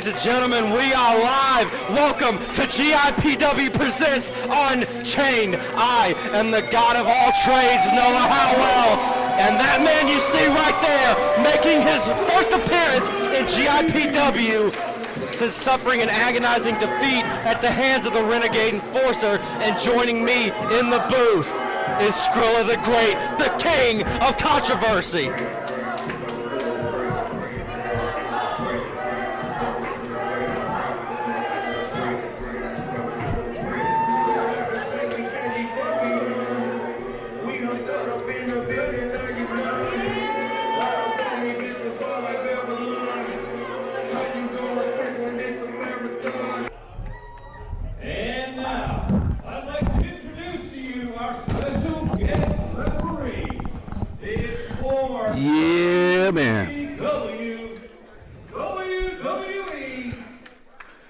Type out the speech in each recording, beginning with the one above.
Ladies and gentlemen, we are live. Welcome to GIPW presents Unchained. I am the god of all trades, Noah Howell. And that man you see right there, making his first appearance in GIPW since suffering an agonizing defeat at the hands of the Renegade Enforcer, and joining me in the booth is Skrilla the Great, the king of controversy. And now, I'd like to introduce to you our special guest referee. It is for GCW, WWE,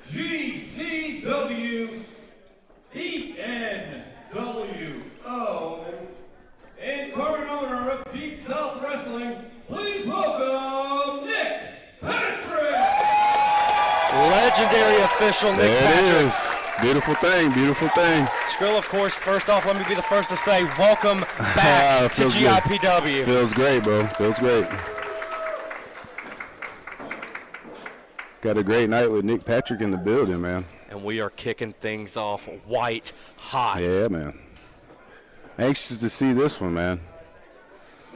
GCW, ENWO, and current owner of Deep South Wrestling. Please welcome Nick Patrick. Legendary official Nick There Patrick. it is. Beautiful thing, beautiful thing. Skrill, of course, first off, let me be the first to say welcome back to GIPW. Good. Feels great, bro. Feels great. Got a great night with Nick Patrick in the building, man. And we are kicking things off white hot. Yeah, man. Anxious to see this one, man.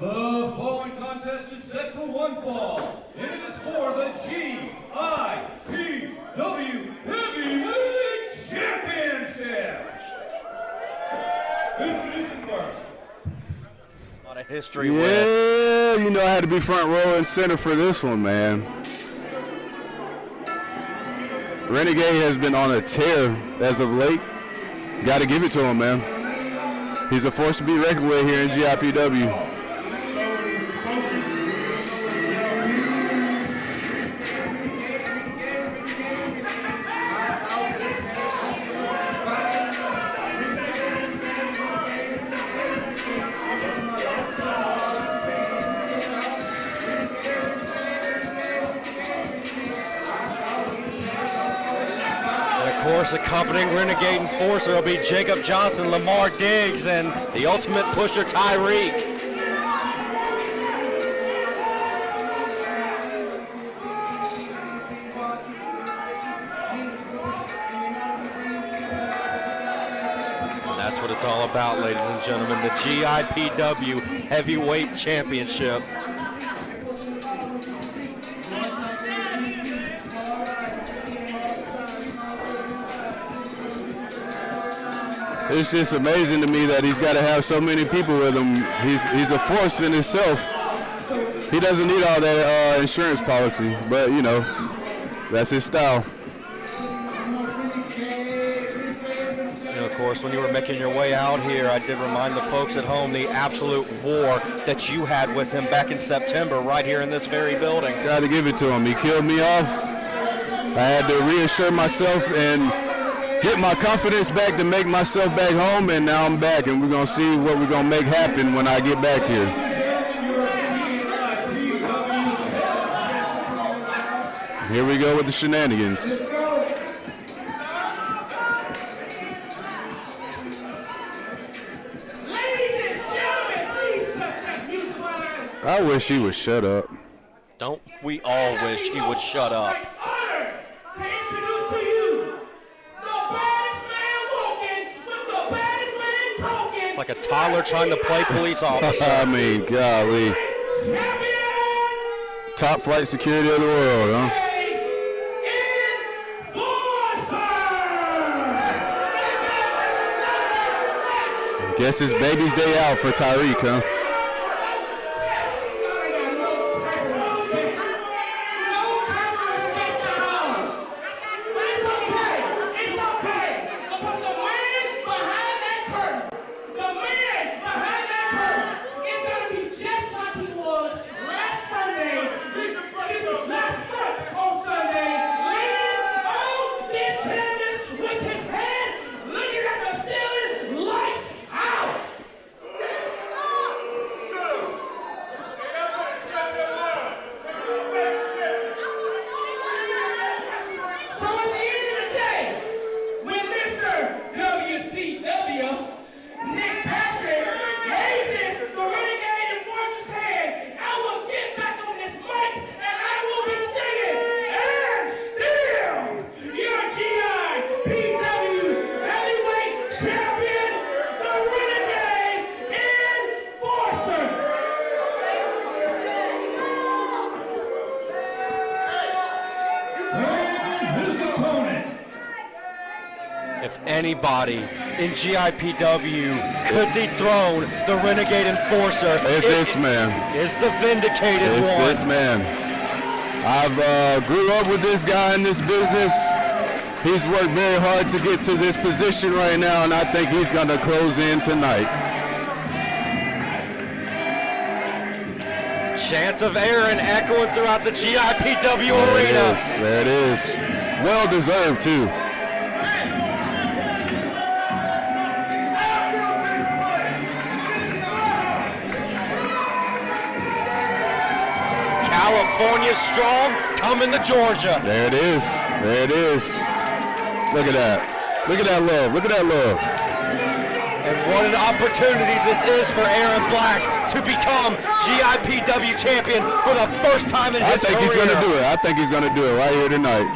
The following contest is set for one fall, and it is for the GIPW Heavyweight Championship. Introducing first. A lot of history with. Yeah, you know I had to be front row and center for this one, man. Renegade has been on a tear as of late. Got to give it to him, man. He's a force to be reckoned with here in GIPW. Of course, accompanying Renegade Enforcer will be Jacob Johnson, Lamar Diggs, and the ultimate pusher, Tyreek. That's what it's all about, ladies and gentlemen, the GIPW Heavyweight Championship. It's just amazing to me that he's got to have so many people with him. He's a force in himself. He doesn't need all that insurance policy, but you know, that's his style. And of course, when you were making your way out here, I did remind the folks at home the absolute war that you had with him back in September right here in this very building. Got to give it to him. He killed me off. I had to reassure myself and get my confidence back to make myself back home, and now I'm back, and we're going to see what we're going to make happen when I get back here. Here we go with the shenanigans. I wish he would shut up. Don't we all wish he would shut up? It's like a toddler trying to play police officer. I mean, golly. Top flight security of the world, huh? Guess it's baby's day out for Tyreek, huh? if anybody in GIPW could dethrone the Renegade Enforcer, it's this man. It's the vindicated one. It's this man. I've grew up with this guy in this business. He's worked very hard to get to this position right now, and I think he's going to close in tonight. Chants of Ehren echoing throughout the GIPW arena. There it is. Well deserved, too. California strong, coming to Georgia. There it is. There it is. Look at that. Look at that love. Look at that love. And what an opportunity this is for Ehren Black to become GIPW champion for the first time in his career. I think he's going to do it. I think he's going to do it right here tonight.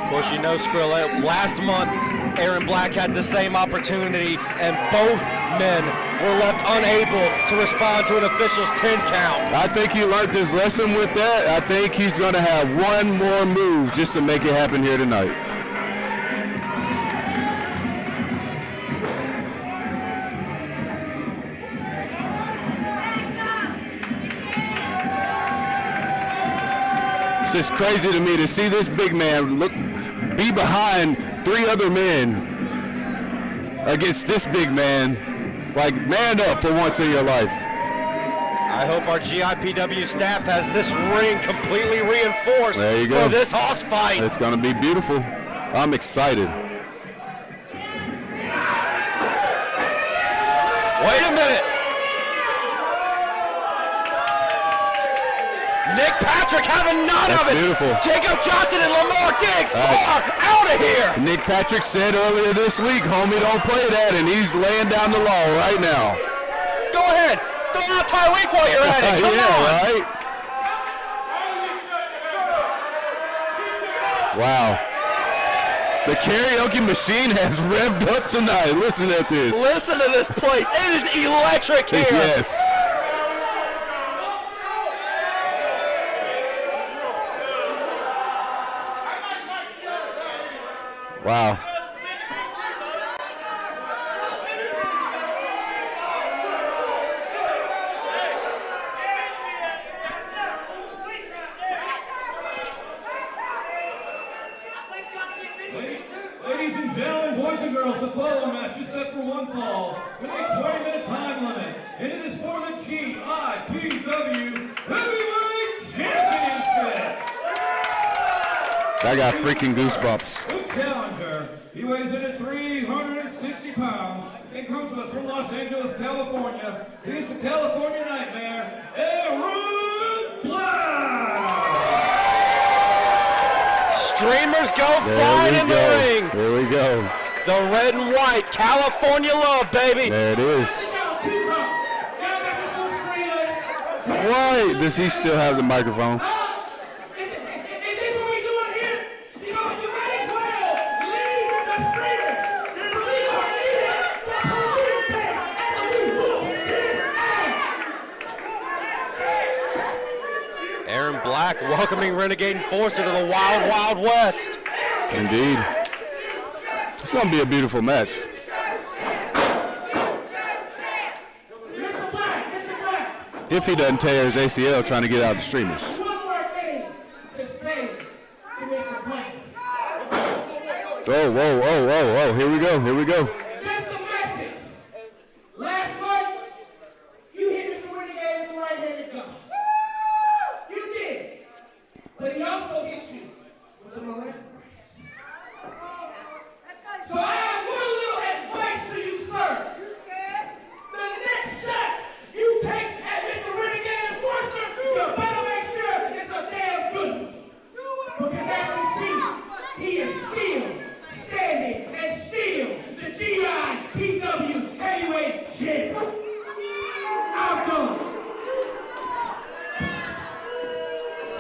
Of course, you know, Skrilla, last month, Ehren Black had the same opportunity, and both men were left unable to respond to an official's 10 count. I think he learned his lesson with that. I think he's going to have one more move just to make it happen here tonight. It's just crazy to me to see this big man be behind 3 other men against this big man. Like, man up for once in your life. I hope our GIPW staff has this ring completely reinforced there you go. For this house fight. It's going to be beautiful. I'm excited. Wait a minute. Nick Patrick having none That's of it. Beautiful. Jacob Johnson and Lamar Diggs are out of here. Nick Patrick said earlier this week, homie, don't play that, and he's laying down the law right now. Go ahead. Throw out Tyreek while you're at it. Come on. Right? Wow. The karaoke machine has revved up tonight. Listen at this. Listen to this place. It is electric here. Yes. Wow. Ladies and gentlemen, boys and girls, the polo match is set for one fall with a 20-minute time limit. And it is for the GIPW Heavyweight Championship. I got freaking goosebumps. The challenger, he weighs in at 360 pounds. It comes to us from Los Angeles, California. He's the California Nightmare, Ehren Black. Streamers go flying in the ring. There we go. The red and white California love, baby. There it is. Why does he still have the microphone? Ehren Black welcoming Renegade Enforcer to the Wild Wild West. Indeed. It's going to be a beautiful match. If he doesn't tear his ACL trying to get out the streamers. Oh, whoa, whoa, whoa, whoa. Here we go, here we go. Just a message. Last month, you hit Mr. Renegade with the right-handed gun. You did. But he also hit you with the Miranda brace. So I have one little advice to you, sir. The next shot you take at Mr. Renegade Enforcer, you better make sure it's a damn good one. Because as you see, he is still standing and still the GIPW heavyweight champ. Outdone.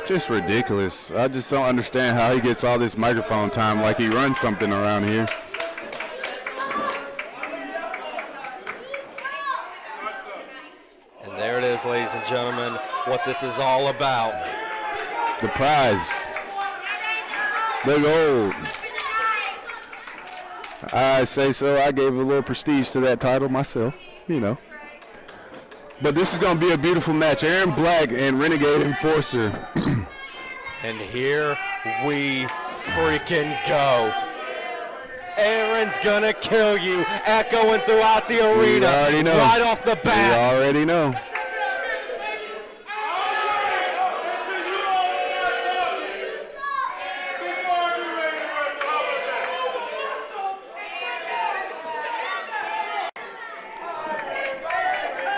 Just ridiculous. I just don't understand how he gets all this microphone time like he runs something around here. And there it is, ladies and gentlemen, what this is all about. The prize. The gold. I say so. I gave a little prestige to that title myself, you know. But this is going to be a beautiful match. Ehren Black and Renegade Enforcer. And here we freaking go. Ehren's gonna kill you, echoing throughout the arena. Already know. Right off the bat. You already know.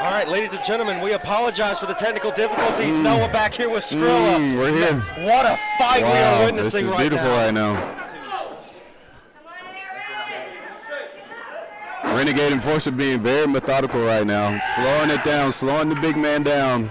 All right, ladies and gentlemen, we apologize for the technical difficulties. Noah back here with Skrilla. We're here. What a fight we are witnessing this is right beautiful now. right now. Renegade Enforcer being very methodical right now. Slowing it down, slowing the big man down.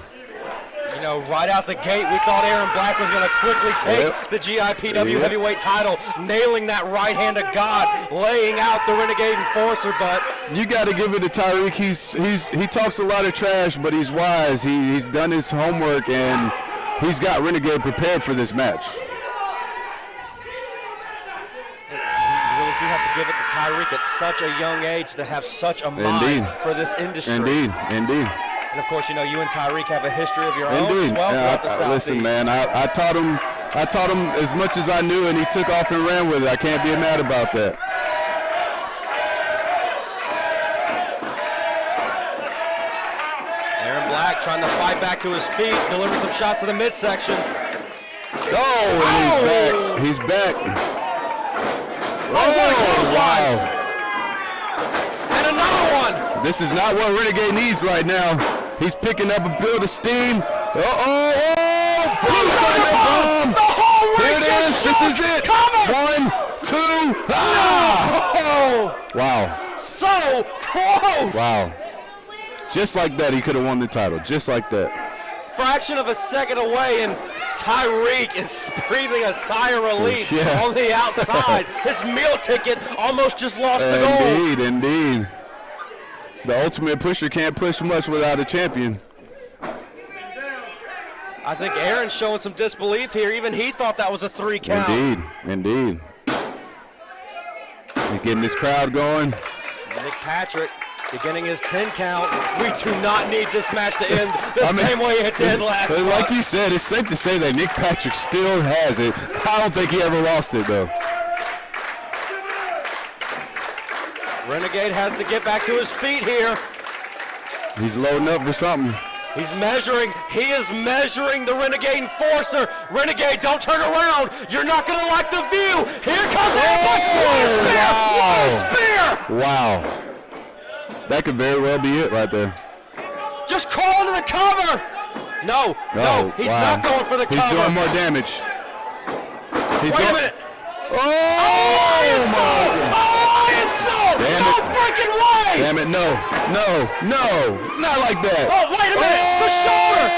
You know, right out the gate, we thought Ehren Black was going to quickly take the GIPW heavyweight title, nailing that right hand of God, laying out the Renegade Enforcer, but you got to give it to Tyreek. He talks a lot of trash, but he's wise. He's done his homework, and he's got Renegade prepared for this match. You really do have to give it to Tyreek at such a young age to have such a mind for this industry. Indeed. And of course, you know, you and Tyreek have a history of your own as well throughout the Southeast. Listen, man, I taught him as much as I knew, and he took off and ran with it. I can't be mad about that. Ehren Black trying to fight back to his feet, delivering some shots to the midsection. And he's back. What a clothesline! And another one! This is not what Renegade needs right now. He's picking up a build of steam. The whole ring just This is it. Cover. 1, 2. Ah! Wow. So close. Wow. Just like that, he could have won the title. Just like that. Fraction of a second away, and Tyreek is breathing a sigh of relief on the outside. His meal ticket almost just lost the goal. Indeed. The ultimate pusher can't push much without a champion. I think Ehren's showing some disbelief here. Even he thought that was a 3 count. Indeed. He's getting this crowd going. Nick Patrick beginning his 10 count. We do not need this match to end the same way it did last month. Like you said, it's safe to say that Nick Patrick still has it. I don't think he ever lost it, though. Renegade has to get back to his feet here. He's loading up for something. He's measuring. He is measuring the Renegade Enforcer. Renegade, don't turn around. You're not going to like the view. Here comes What a spear! What a spear! Wow. That could very well be it right there. Just crawl into the cover. No, he's not going for the cover. He's doing more damage. Wait a minute. Damn no it. freaking way! Damn it, no, not like that. Oh, wait a minute, the shoulder!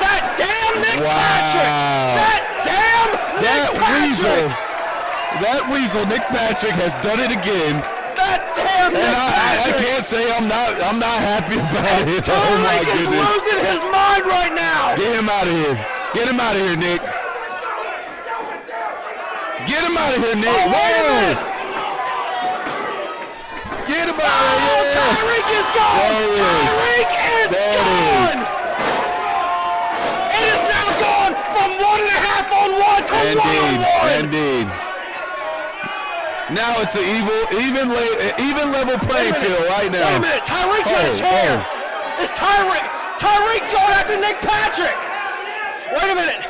That damn Nick Patrick! That damn Nick Patrick! That weasel, Nick Patrick, has done it again. That damn Nick Patrick! I can't say I'm not happy about it. Tyreek is losing his mind right now! Get him out of here. Get him out of here, Nick. Get him out of here, Nick. Oh, wait a minute. Get him out of here. Tyreek is gone. Tyreek is gone. It is now gone from 1.5 on 1 to 1 on 1. Indeed. Now it's an even level playing field right now. Wait a minute. Tyreek's in a chair. It's Tyreek's going after Nick Patrick. Wait a minute.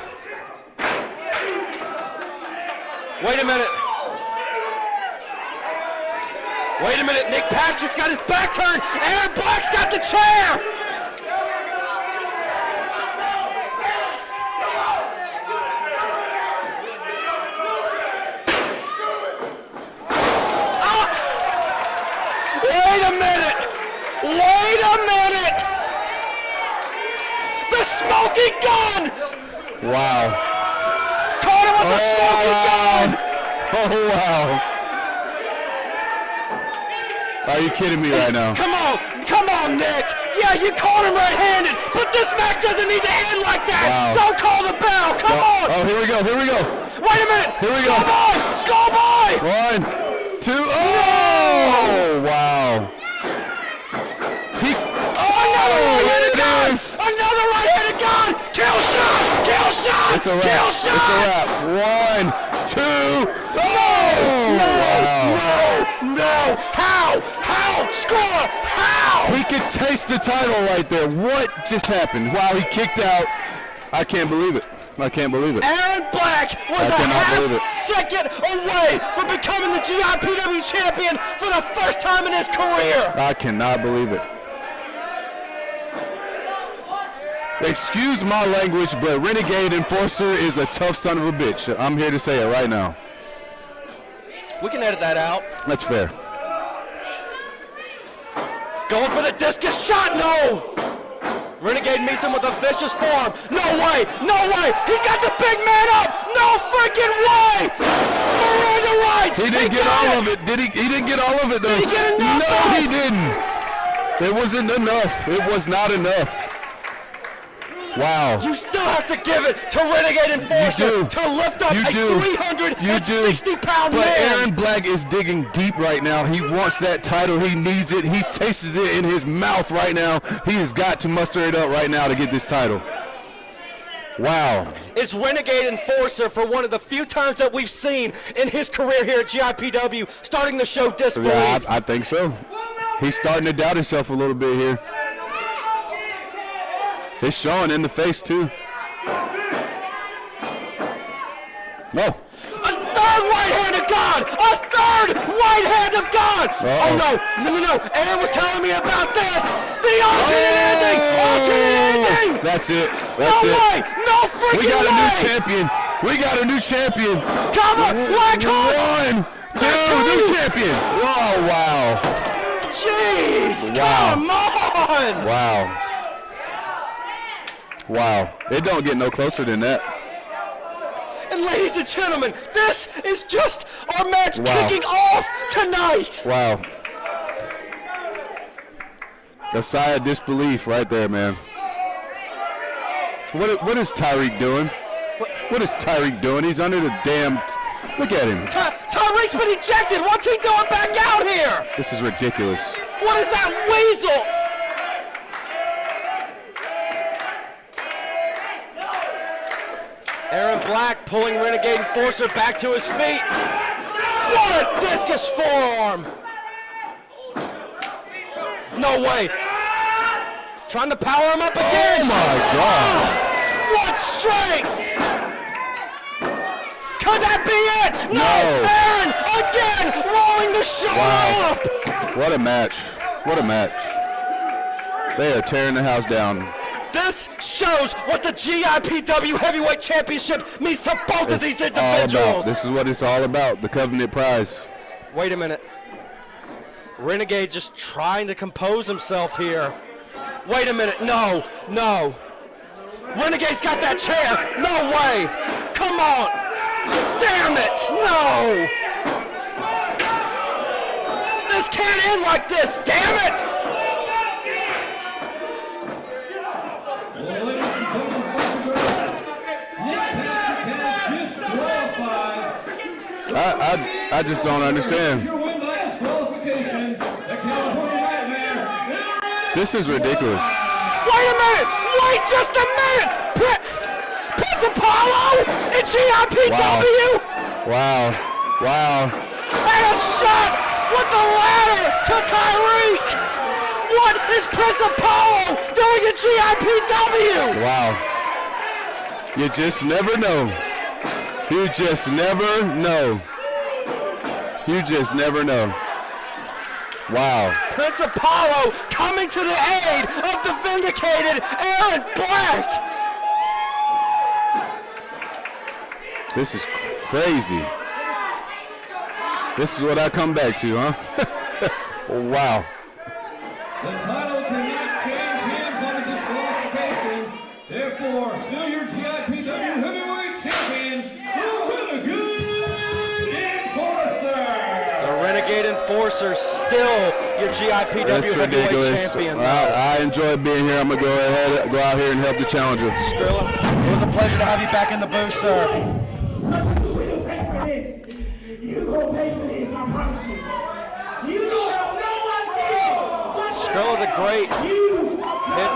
Nick Patrick's got his back turned. Ehren Black's got the chair. Wait a minute. The smoking gun. Wow. Caught him with the smoking gun. Oh, wow. Are you kidding me right now? Come on, Nick. Yeah, you caught him right-handed, but this match doesn't need to end like that. Wow. Don't call the bell. Come on. Oh, here we go. Wait Wait a minute. Here we go. Schoolboy. 1, 2. Oh, wow. Another right-handed gun. Kill shot. It's a wrap. Kill shot. It's a wrap. 1, 2. No. How? Score. How? He could taste the title right there. What just happened? Wow, he kicked out. I can't believe it. Ehren Black was a half-second away from becoming the GIPW champion for the first time in his career. I cannot believe it. Excuse my language, but Renegade Enforcer is a tough son of a bitch. I'm here to say it right now. We can edit that out. That's fair. Going for the discus shot, no! Renegade meets him with a vicious forearm. No way! He's got the big man up! No freaking way! Miranda Wright! He didn't get all of it. He didn't get all of it, though. Did he get enough? No, he didn't. It wasn't enough. It was not enough. Wow. You still have to give it to Renegade Enforcer to lift up a 360-pound man. But Ehren Black is digging deep right now. He wants that title. He needs it. He tastes it in his mouth right now. He has got to muster it up right now to get this title. Wow. It's Renegade Enforcer for one of the few times that we've seen in his career here at GIPW, starting the show disbelief. Yeah, I think so. He's starting to doubt himself a little bit here. It's Shawn in the face, too. No. A third right-handed God! A third right hand of God! Oh, no. Ehren was telling me about this. The alternate ending! That's it. No way! No freaking way! We got a new champion. Cover! Wirhgt! 1, 2, new champion. Wow. Jeez! Come on! Wow. It don't get no closer than that. And ladies and gentlemen, this is just our match kicking off tonight. Wow. A sigh of disbelief right there, man. What is Tyreek doing? What is Tyreek doing? He's under the damn... Look at him. Tyreek's been ejected. What's he doing back out here? This is ridiculous. What is that weasel? Ehren Black pulling Renegade Enforcer back to his feet. What a discus forearm. No way. Trying to power him up again. Oh my God. What strength. Could that be it? No. Ehren again rolling the shoulder up. What a match. They are tearing the house down. This shows what the GIPW Heavyweight Championship means to both of these individuals. This is what it's all about, the Covenant Prize. Wait a minute. Renegade just trying to compose himself here. Wait a minute. No. Renegade's got that chair. No way. Come on. Damn it. No. This can't end like this. Damn it. I just don't understand. This is ridiculous. Wait a minute! Wait just a minute! Prince Apollo in GIPW! Wow. And a shot with the ladder to Tyreek! What is Prince Apollo doing in GIPW? Wow. You just never know. You just never know. Wow. Prince Apollo coming to the aid of the vindicated Ehren Black. This is crazy. This is what I come back to, huh? Wow. The title cannot change hands on the disqualification. Therefore, still your GIPW Heavyweight Champion, the Renegade Enforcer. The Renegade Enforcer still your GIPW That's Heavyweight ridiculous. Champion. I enjoy being here. I'm going to go out here and help the challenger. Skrilla, it was a pleasure to have you back in the booth, sir. straight hit.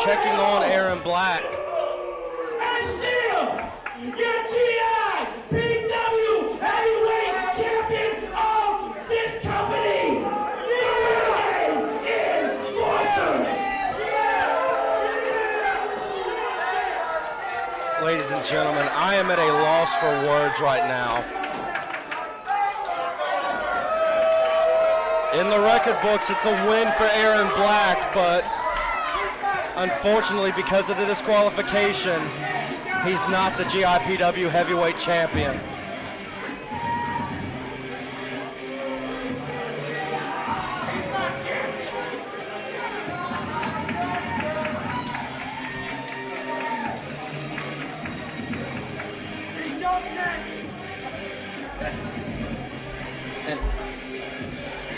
Checking on Ehren Black. And still, your GIPW heavyweight champion of this company, the Renegade Enforcer. Ladies and gentlemen, I am at a loss for words right now. In the record books, it's a win for Ehren Black, but unfortunately, because of the disqualification, he's not the GIPW heavyweight champion. And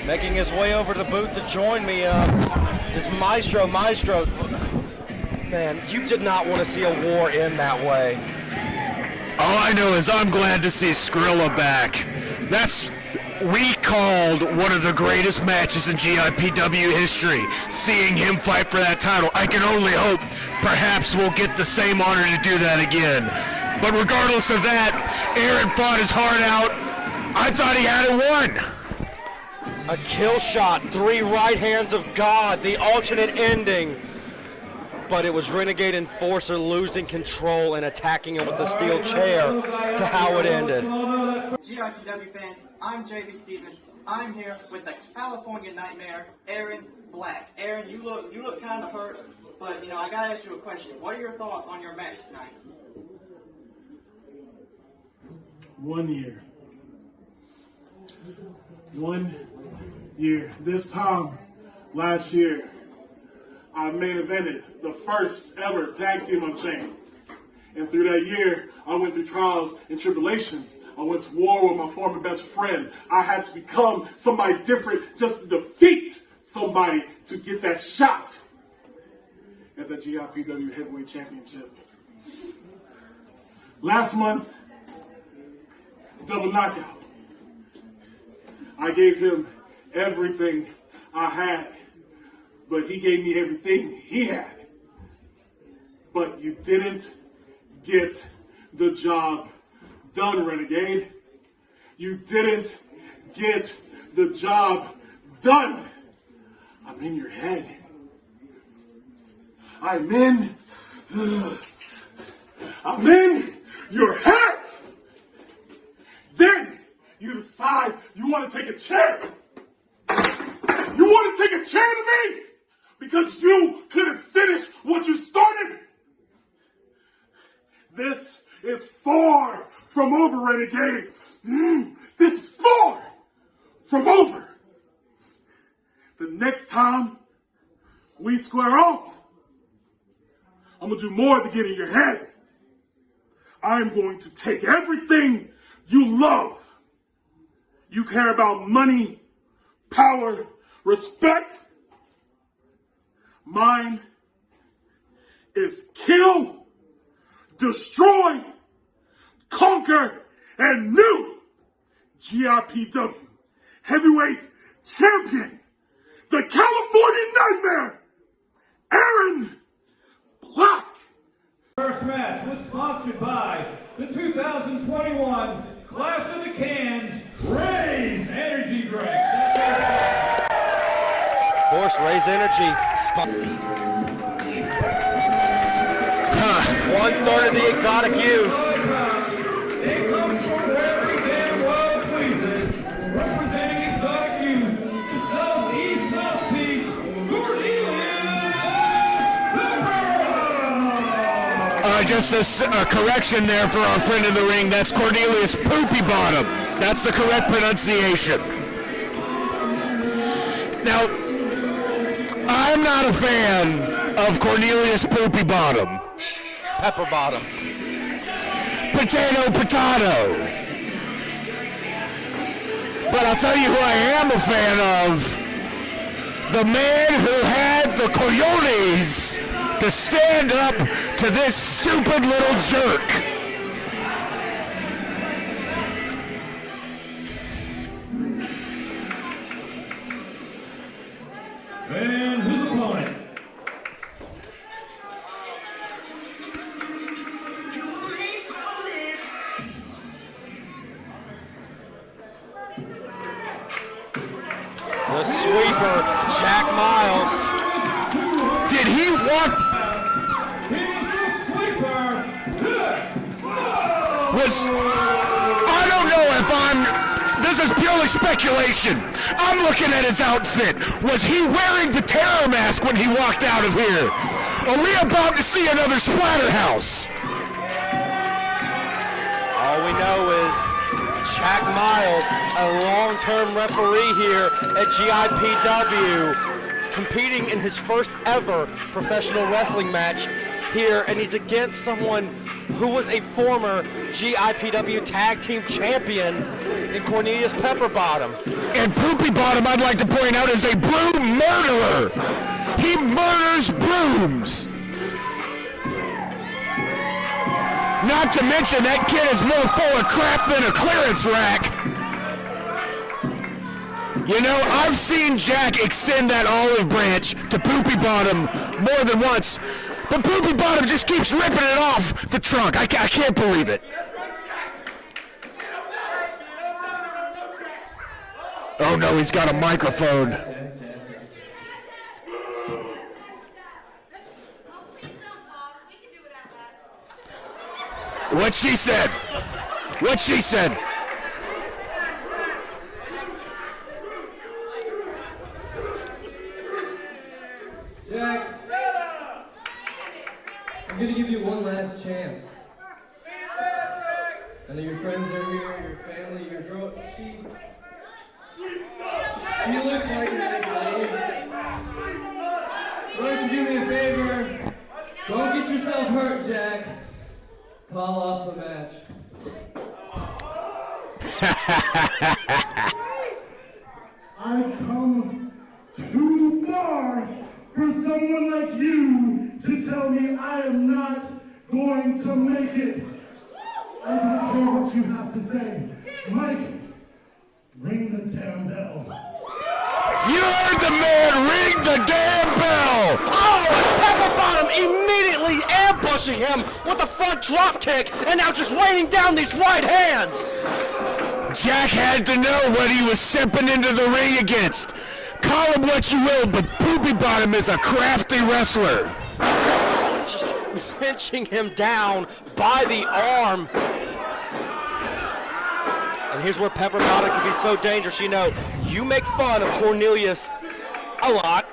making his way over to the booth to join me is Maestro. Man, you did not want to see a war end that way. All I know is I'm glad to see Skrilla back. We called one of the greatest matches in GIPW history, seeing him fight for that title. I can only hope perhaps we'll get the same honor to do that again. But regardless of that, Ehren fought his heart out. I thought he had it won. A kill shot, 3 right hands of God, the alternate ending. But it was Renegade Enforcer losing control and attacking him with the steel chair to how it ended. GIPW fans, I'm JB Stevens. I'm here with the California Nightmare, Ehren Black. Ehren, you look kind of hurt, but I gotta ask you a question. What are your thoughts on your match tonight? 1 year. 1 year. This time last year, I main evented the first ever tag team Unchained. And through that year, I went through trials and tribulations. I went to war with my former best friend. I had to become somebody different just to defeat somebody to get that shot at the GIPW Heavyweight Championship. Last month, double knockout. I gave him everything I had, but he gave me everything he had. But you didn't get the job done, Renegade. You didn't get the job done. I'm in your head. I'm in your head. Then you decide you want to take a chair. You want to take a chair to me because you couldn't finish what you started. This is far from over, Renegade. This is far from over. The next time we square off, I'm going to do more to get in your head. I'm going to take everything you love. You care about money, power, respect. Mine is kill, destroy, conquer, and new GIPW Heavyweight Champion, the California Nightmare, Ehren Black. First match was sponsored by the 2021 Clash of the Cans Raise Energy Drinks. That's our sponsor. Of course, Raise Energy. 1/3 of the exotic youth. They come from every damn world pleases. Representing exotic youth, the Southeast Mouthpiece, Cornelius. Just a correction there for our friend in the ring. That's Cornelius Poopy Bottom. That's the correct pronunciation. Now, I'm not a fan of Cornelius Poopy Bottom. Pepperbottom. Potato. But I'll tell you who I am a fan of. The man who had the cojones to stand up to this stupid little jerk. And his opponent. The sweeper, Jack Myles. Did he walk? I don't know if this is purely speculation. I'm looking at his outfit. Was he wearing the terror mask when he walked out of here? Are we about to see another Splatterhouse? All we know is Jack Myles, a long-term referee here at GIPW, competing in his first ever professional wrestling match here, and he's against someone who was a former GIPW Tag Team Champion in Cornelius Pepperbottom. And Poopy Bottom, I'd like to point out, is a broom murderer. He murders brooms. Not to mention that kid is more full of crap than a clearance rack. You know, I've seen Jack extend that olive branch to Poopy Bottom more than once, but Poopy Bottom just keeps ripping it off the trunk. I can't believe it. Oh no, he's got a microphone. What she said. Jack, I'm gonna give you one last chance. I know your friends are here, your family, your girl. She looks like a nice lady. So why don't you do me a favor? Don't get yourself hurt, Jack. Call off the match. I've come too far for someone like you to tell me I am not going to make it. I don't care what you have to say. Mike, ring the damn bell. You heard the man ring the damn bell! Oh, Pepperbottom immediately ambushing him with a front drop kick and now just raining down these right hands. Jack had to know what he was stepping into the ring against. Call him what you will, but Poopy Bottom is a crafty wrestler. Just pinching him down by the arm. And here's where Pepperbottom can be so dangerous. You know, you make fun of Cornelius a lot.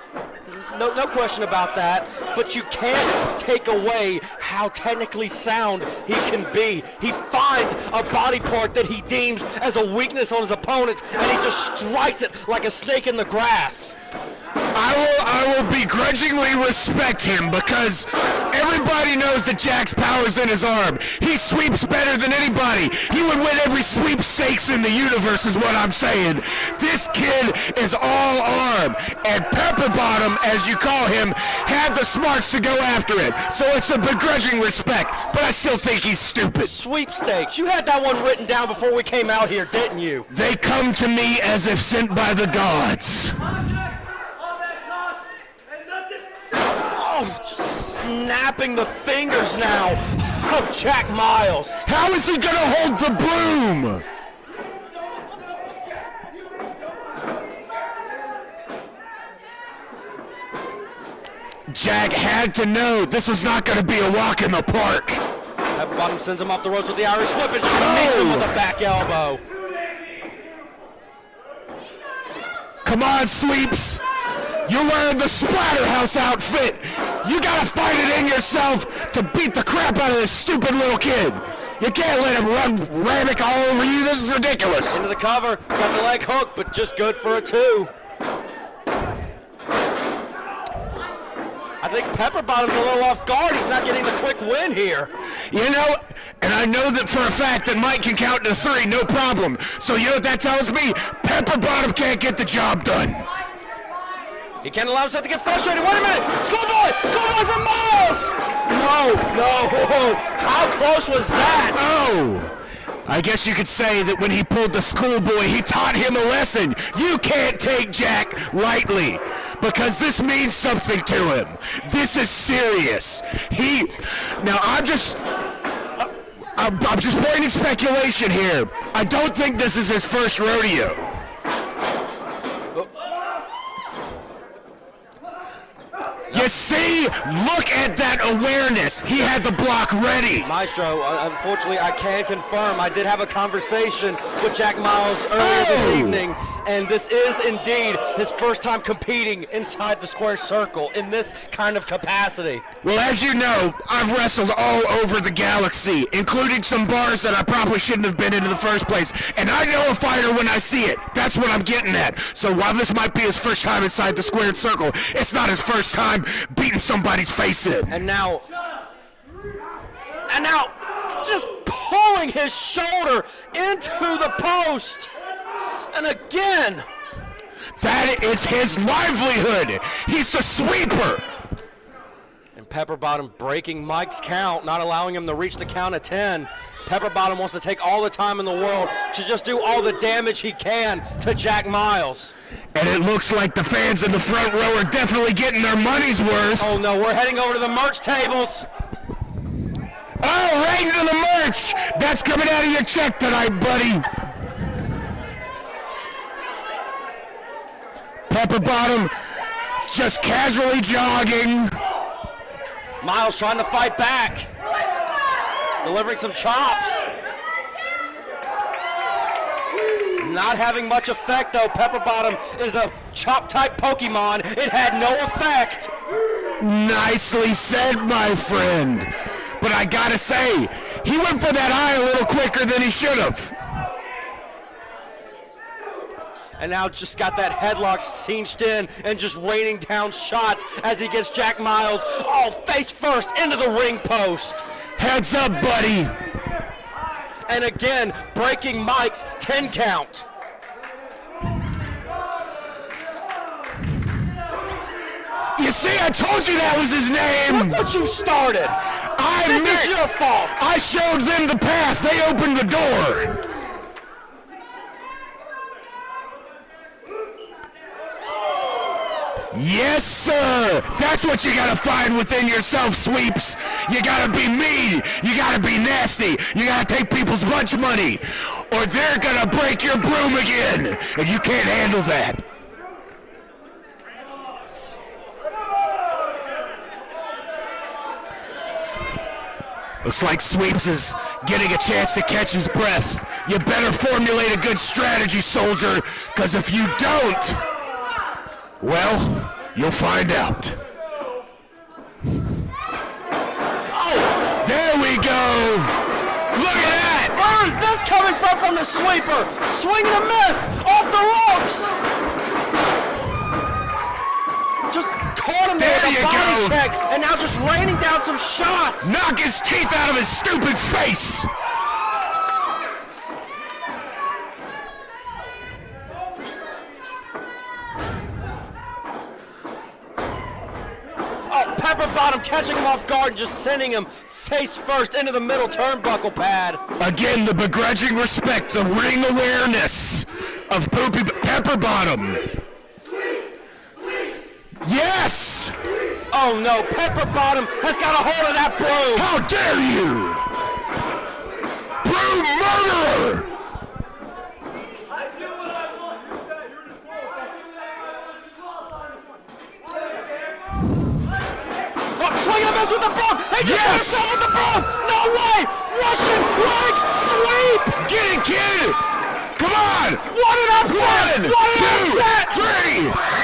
No question about that. But you can't take away how technically sound he can be. He finds a body part that he deems as a weakness on his opponents, and he just strikes it like a snake in the grass. I will begrudgingly respect him because everybody knows that Jack's power's in his arm. He sweeps better than anybody. He would win every sweepstakes in the universe is what I'm saying. This kid is all arm, and Pepperbottom, as you call him, had the smarts to go after it. So it's a begrudging respect, but I still think he's stupid. Sweepstakes. You had that one written down before we came out here, didn't you? They come to me as if sent by the gods. Just snapping the fingers now of Jack Myles. How is he gonna hold the broom? Jack had to know this was not gonna be a walk in the park. Pepperbottom sends him off the ropes with the Irish whip and meets him with a back elbow. Come on, Sweeps. You're wearing the Splatterhouse outfit. You gotta fight it in yourself to beat the crap out of this stupid little kid. You can't let him run rabbit all over you. This is ridiculous. Into the cover. Got the leg hook, but just good for a 2. I think Pepperbottom's a little off guard. He's not getting the quick win here. You know, and I know that for a fact that Mike can count to 3, no problem. So you know what that tells me? Pepperbottom can't get the job done. He can't allow himself to get frustrated. Wait a minute. Schoolboy from Myles. No. How close was that? Oh. I guess you could say that when he pulled the schoolboy, he taught him a lesson. You can't take Jack lightly, because this means something to him. This is serious. I'm just pointing speculation here. I don't think this is his first rodeo. You see? Look at that awareness. He had the block ready. Maestro, unfortunately, I can confirm I did have a conversation with Jack Myles earlier this evening, and this is indeed his first time competing inside the square circle in this kind of capacity. Well, as you know, I've wrestled all over the galaxy, including some bars that I probably shouldn't have been in the first place, and I know a fighter when I see it. That's what I'm getting at. So while this might be his first time inside the squared circle, it's not his first time beating somebody's face in. And now, just pulling his shoulder into the post. And again. That is his livelihood. He's the sweeper. And Pepperbottom breaking Mike's count, not allowing him to reach the count of 10. Pepperbottom wants to take all the time in the world to just do all the damage he can to Jack Myles. And it looks like the fans in the front row are definitely getting their money's worth. Oh no, we're heading over to the merch tables. Oh, right into the merch. That's coming out of your check tonight, buddy. Pepperbottom just casually jogging. Myles trying to fight back. Delivering some chops. Not having much effect though. Pepperbottom is a chop-type Pokemon. It had no effect. Nicely said, my friend. But I gotta say, he went for that eye a little quicker than he should have. And now just got that headlock cinched in and just raining down shots as he gets Jack Myles all face first into the ring post. Heads up, buddy. And again, breaking Mike's 10 count. You see, I told you that was his name. Look what you started. This is your fault. I showed them the path. They opened the door. Yes, sir. That's what you gotta find within yourself, sweeps. You gotta be mean. You gotta be nasty. You gotta take people's lunch money, or they're gonna break your broom again, and you can't handle that. Looks like Sweeps is getting a chance to catch his breath. You better formulate a good strategy, soldier, because if you don't, well, you'll find out. Oh, there we go. Look at that. Where is this coming from the sweeper? Swing and a miss off the ropes. Just caught him there with a body check, and now just raining down some shots. Knock his teeth out of his stupid face. Oh, Pepperbottom catching him off guard and just sending him face first into the middle turnbuckle pad. Again, the begrudging respect, the ring awareness of Poopy Pepperbottom. Yes! Oh no, Pepperbottom has got a hold of that broom. How dare you! Broom murderer! I do what I want. You're disqualified. Oh, swinging a miss with the broom. He just hit himself with the broom. No way! Russian leg sweep. Get it, kid! Come on! What an upset! What an upset! 3!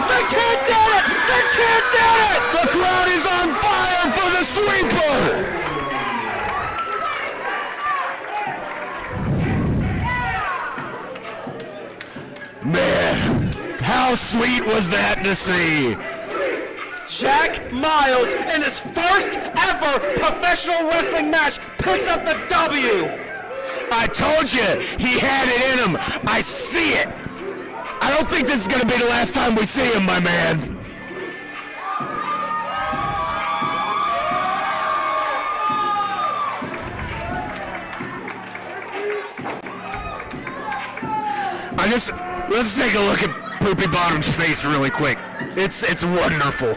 The kid did it! The kid did it! The crowd is on fire for the sweeper! Man, how sweet was that to see? Jack Myles, in his first ever professional wrestling match, picks up the W. I told you, he had it in him. I see it. I don't think this is going to be the last time we see him, my man. Let's take a look at Poopy Bottom's face really quick. It's wonderful.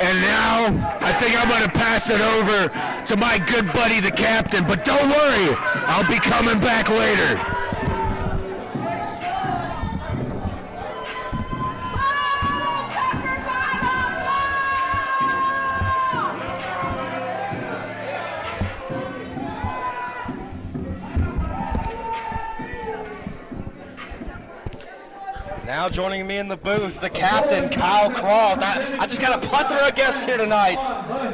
And now, I think I'm going to pass it over to my good buddy, the captain. But don't worry, I'll be coming back later. Now joining me in the booth, the captain, Kyle Croft. I just got a plethora of guests here tonight.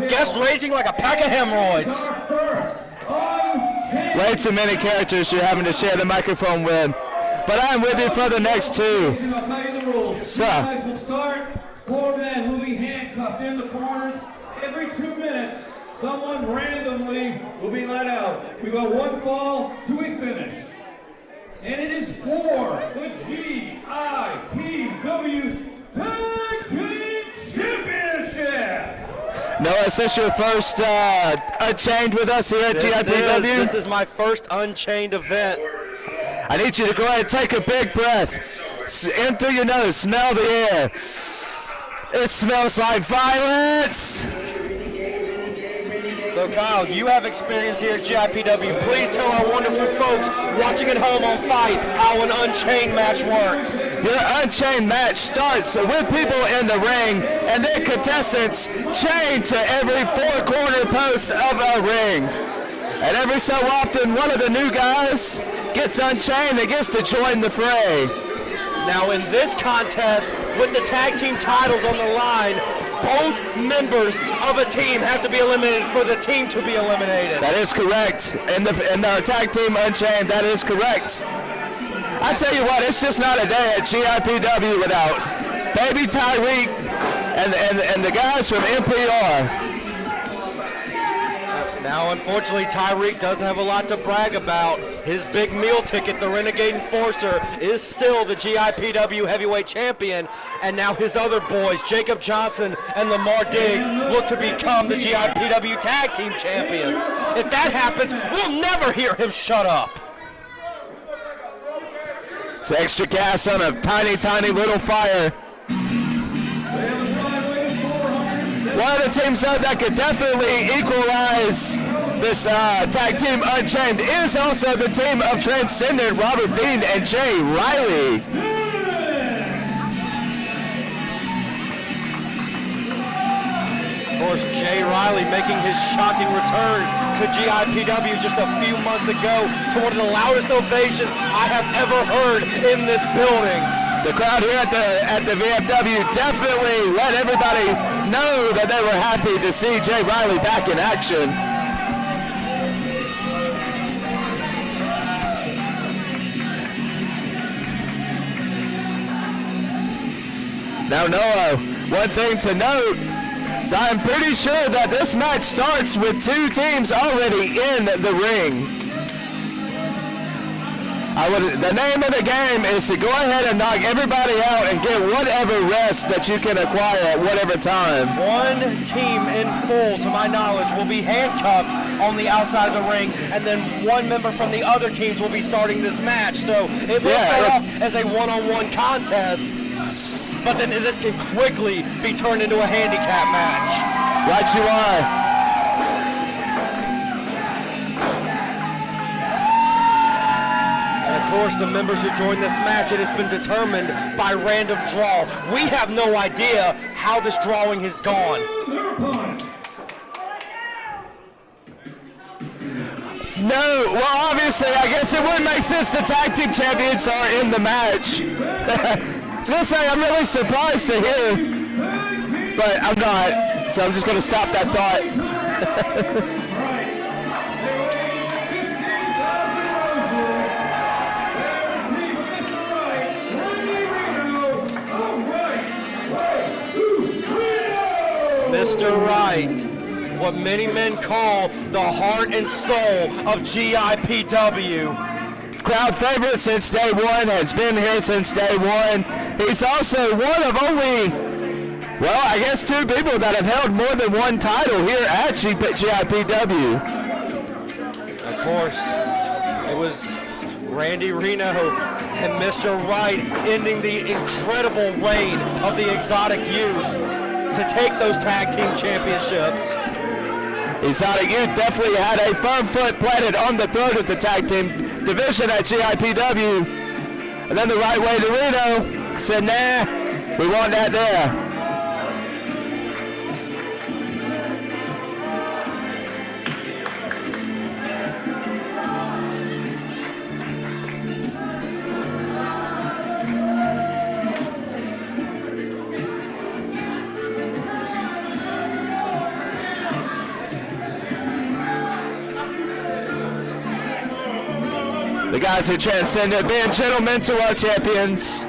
Guests raging like a pack of hemorrhoids. Way too many characters you're having to share the microphone with. But I'm with you for the next two. I'll tell you the rules. So. You guys will start. 4 men will be handcuffed in the corners. Every 2 minutes, someone randomly will be let out. We go 1 fall to a finish. And it is for the GIPW Tag Team Championship. Noah, is this your first Unchained with us here at GIPW? This is my first Unchained event. I need you to go ahead and take a big breath. In through your nose, smell the air. It smells like violence. So Kyle, you have experience here at GIPW. Please tell our wonderful folks watching at home on Fight how an Unchained match works. Your Unchained match starts with people in the ring and their contestants chained to every 4-corner post of a ring. And every so often, one of the new guys gets unchained and gets to join the fray. Now in this contest, with the tag team titles on the line, both members of a team have to be eliminated for the team to be eliminated. That is correct. In our tag team Unchained, that is correct. I tell you what, it's just not a day at GIPW without Baby Tyreek and the guys from NPR. Now, unfortunately, Tyreek doesn't have a lot to brag about. His big meal ticket, the Renegade Enforcer, is still the GIPW heavyweight champion. And now his other boys, Jacob Johnson and Lamar Diggs, look to become the GIPW tag team champions. If that happens, we'll never hear him shut up. It's extra gas on a tiny, tiny little fire. One of the teams that could definitely equalize this tag team Unchained is also the team of Transcendent, Robert Vien and Jay Riley. Of course, Jay Riley making his shocking return to GIPW just a few months ago to one of the loudest ovations I have ever heard in this building. The crowd here at the VFW definitely let everybody know that they were happy to see Jay Riley back in action. Now, Noah, one thing to note is I'm pretty sure that this match starts with 2 teams already in the ring. The name of the game is to go ahead and knock everybody out and get whatever rest that you can acquire at whatever time. One team in full, to my knowledge, will be handcuffed on the outside of the ring, and then one member from the other teams will be starting this match. So it will start off as a one-on-one contest, but then this can quickly be turned into a handicap match. Right you are. Of course, the members who join this match, it has been determined by random draw. We have no idea how this drawing has gone. No, well, obviously, I guess it wouldn't make sense the tag team champions are in the match. I was going to say, I'm really surprised to hear, but I'm not, so I'm just going to stop that thought. Mr. Wright, what many men call the heart and soul of GIPW. Crowd favorite since day one, has been here since day one. He's also one of only, well, I guess 2 people that have held more than one title here at GIPW. Of course, it was Randy Reno and Mr. Wright ending the incredible reign of the Exotic Youth to take those tag team championships. Exotic Youth definitely had a firm foot planted on the throat of the tag team division at GIPW. And then the right way to Reno said, nah, we want that there. The guys who Transcendent being gentlemen to our champions.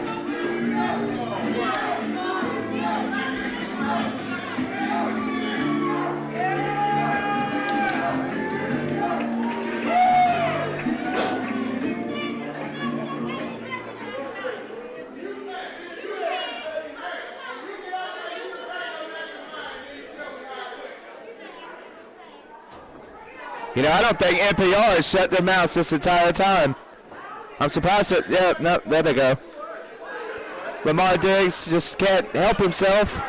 You know, I don't think NPR has shut their mouths this entire time. I'm surprised that, yeah, no, there they go. Lamar Diggs just can't help himself.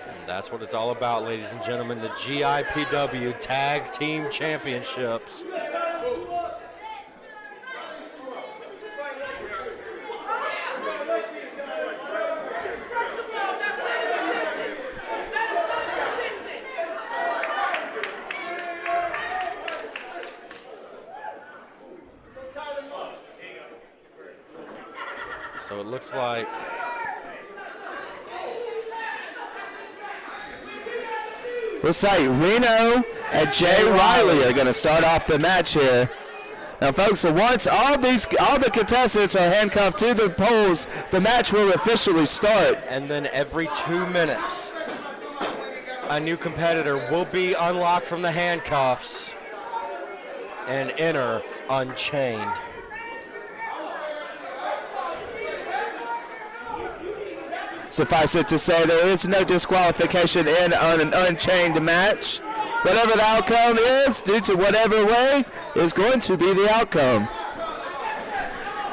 And that's what it's all about, ladies and gentlemen, the GIPW Tag Team Championships. So it looks like Reno and Jay Riley are going to start off the match here. Now, folks, so once all the contestants are handcuffed to the poles, the match will officially start. And then every 2 minutes, a new competitor will be unlocked from the handcuffs and enter Unchained. Suffice it to say, there is no disqualification in an Unchained match. Whatever the outcome is, due to whatever way, is going to be the outcome.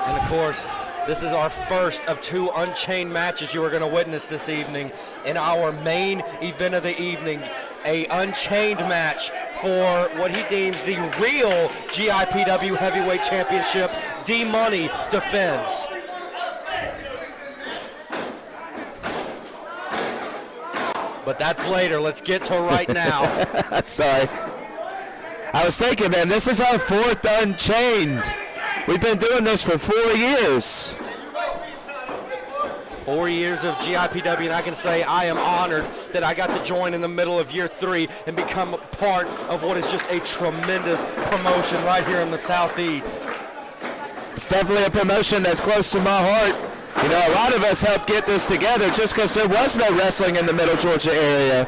And of course, this is our first of 2 Unchained matches you are going to witness this evening in our main event of the evening. A Unchained match for what he deems the real GIPW Heavyweight Championship. D-Money defends. But that's later. Let's get to right now. Sorry. I was thinking, man, this is our 4th Unchained. We've been doing this for 4 years. 4 years of GIPW, and I can say I am honored that I got to join in the middle of year 3 and become a part of what is just a tremendous promotion right here in the Southeast. It's definitely a promotion that's close to my heart. You know, a lot of us helped get this together just because there was no wrestling in the Middle Georgia area.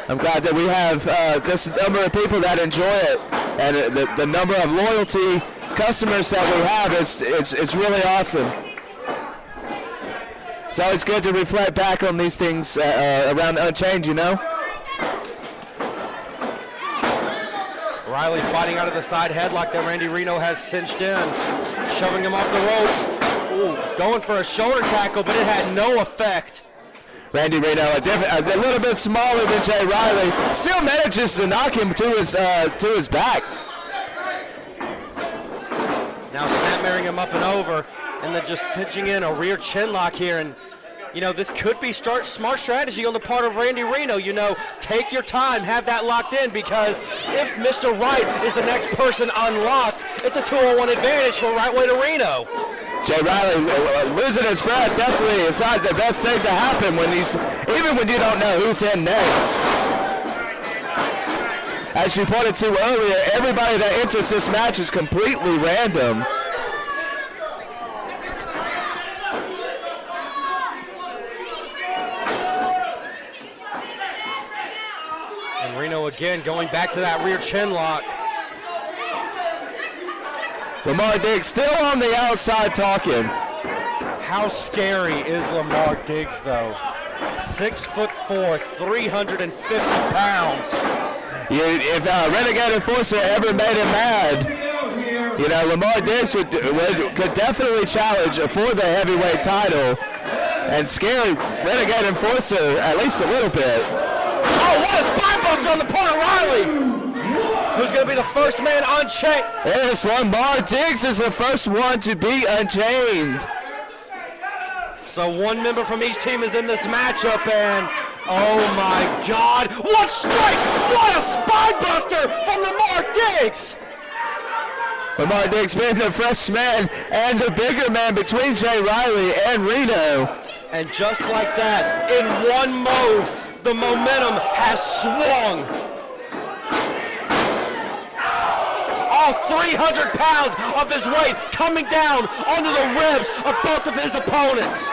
I'm glad that we have this number of people that enjoy it, and the number of loyalty customers that we have it's really awesome. It's always good to reflect back on these things around Unchained, you know. Riley fighting out of the side headlock that Randy Reno has cinched in, shoving him off the ropes. Ooh, going for a shoulder tackle, but it had no effect. Randy Reno, a little bit smaller than Jay Riley, still manages to knock him to his back. Now snapmaring him up and over, and then just cinching in a rear chin lock here. And you know, this could be smart strategy on the part of Randy Reno. You know, take your time, have that locked in, because if Mr. Wright is the next person unlocked, it's a 2-on-1 advantage for Right Way to Reno. Jay Riley losing his breath definitely is not the best thing to happen even when you don't know who's in next. As you pointed to earlier, everybody that enters this match is completely random. And Reno again going back to that rear chin lock. Lamar Diggs still on the outside talking. How scary is Lamar Diggs, though? 6'4", 350 pounds. If Renegade Enforcer ever made him mad, you know, Lamar Diggs could definitely challenge for the heavyweight title and scare Renegade Enforcer at least a little bit. Oh, what a spine buster on the part of Riley! Who's going to be the first man unchained? Yes, Lamar Diggs is the first one to be unchained. So one member from each team is in this matchup, and oh my God, what strike! What a spine buster from Lamar Diggs! Lamar Diggs being the freshman and the bigger man between Jay Riley and Reno. And just like that, in one move, the momentum has swung. All 300 pounds of his weight coming down onto the ribs of both of his opponents.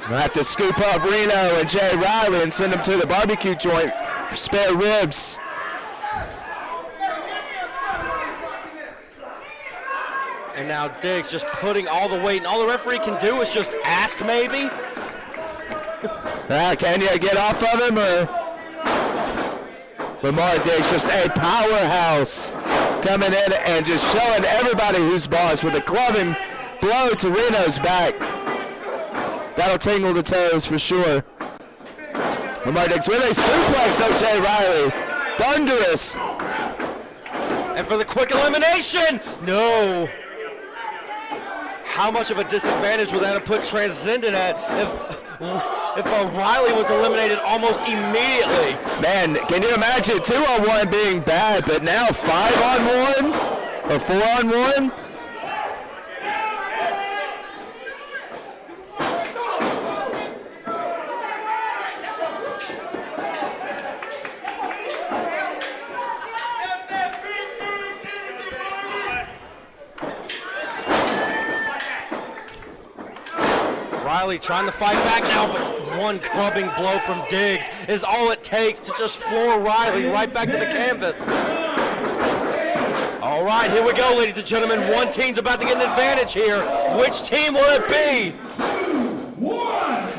We'll have to scoop up Reno and Jay Riley and send them to the barbecue joint for spare ribs. And now Diggs just putting all the weight, and all the referee can do is just ask maybe. Can you get off of him, or? Lamar Diggs just a powerhouse coming in and just showing everybody who's boss with a clubbing blow to Reno's back. That'll tingle the toes for sure. Lamar Diggs with a suplex of Jay Riley. Thunderous. And for the quick elimination, no. How much of a disadvantage would that have put Transcendent at if Riley was eliminated almost immediately? Man, can you imagine 2-on-1 being bad, but now 5-on-1 or 4-on-1? Riley trying to fight back now, but one clubbing blow from Diggs is all it takes to just floor Riley right back to the canvas. All right, here we go, ladies and gentlemen. One team's about to get an advantage here. Which team will it be? 2, 1.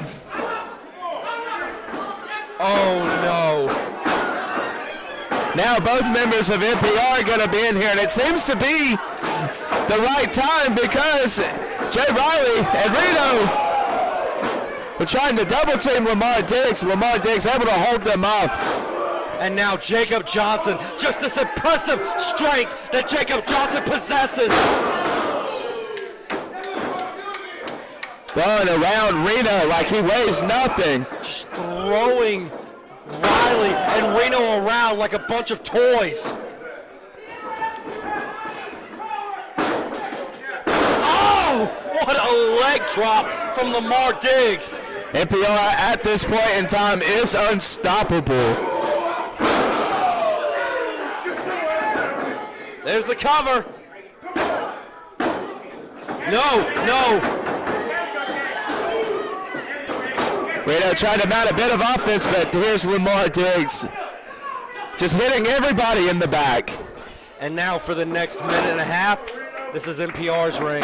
Oh, no. Now both members of NPR are going to be in here, and it seems to be the right time because Jay Riley and Reno we're trying to double team Lamar Diggs. Lamar Diggs able to hold them off. And now Jacob Johnson, just this impressive strength that Jacob Johnson possesses. Throwing around Reno like he weighs nothing. Just throwing Riley and Reno around like a bunch of toys. Oh, what a leg drop from Lamar Diggs. NPR at this point in time is unstoppable. There's the cover. No. Reno trying to mount a bit of offense, but here's Lamar Diggs. Just hitting everybody in the back. And now for the next minute and a half, this is NPR's ring.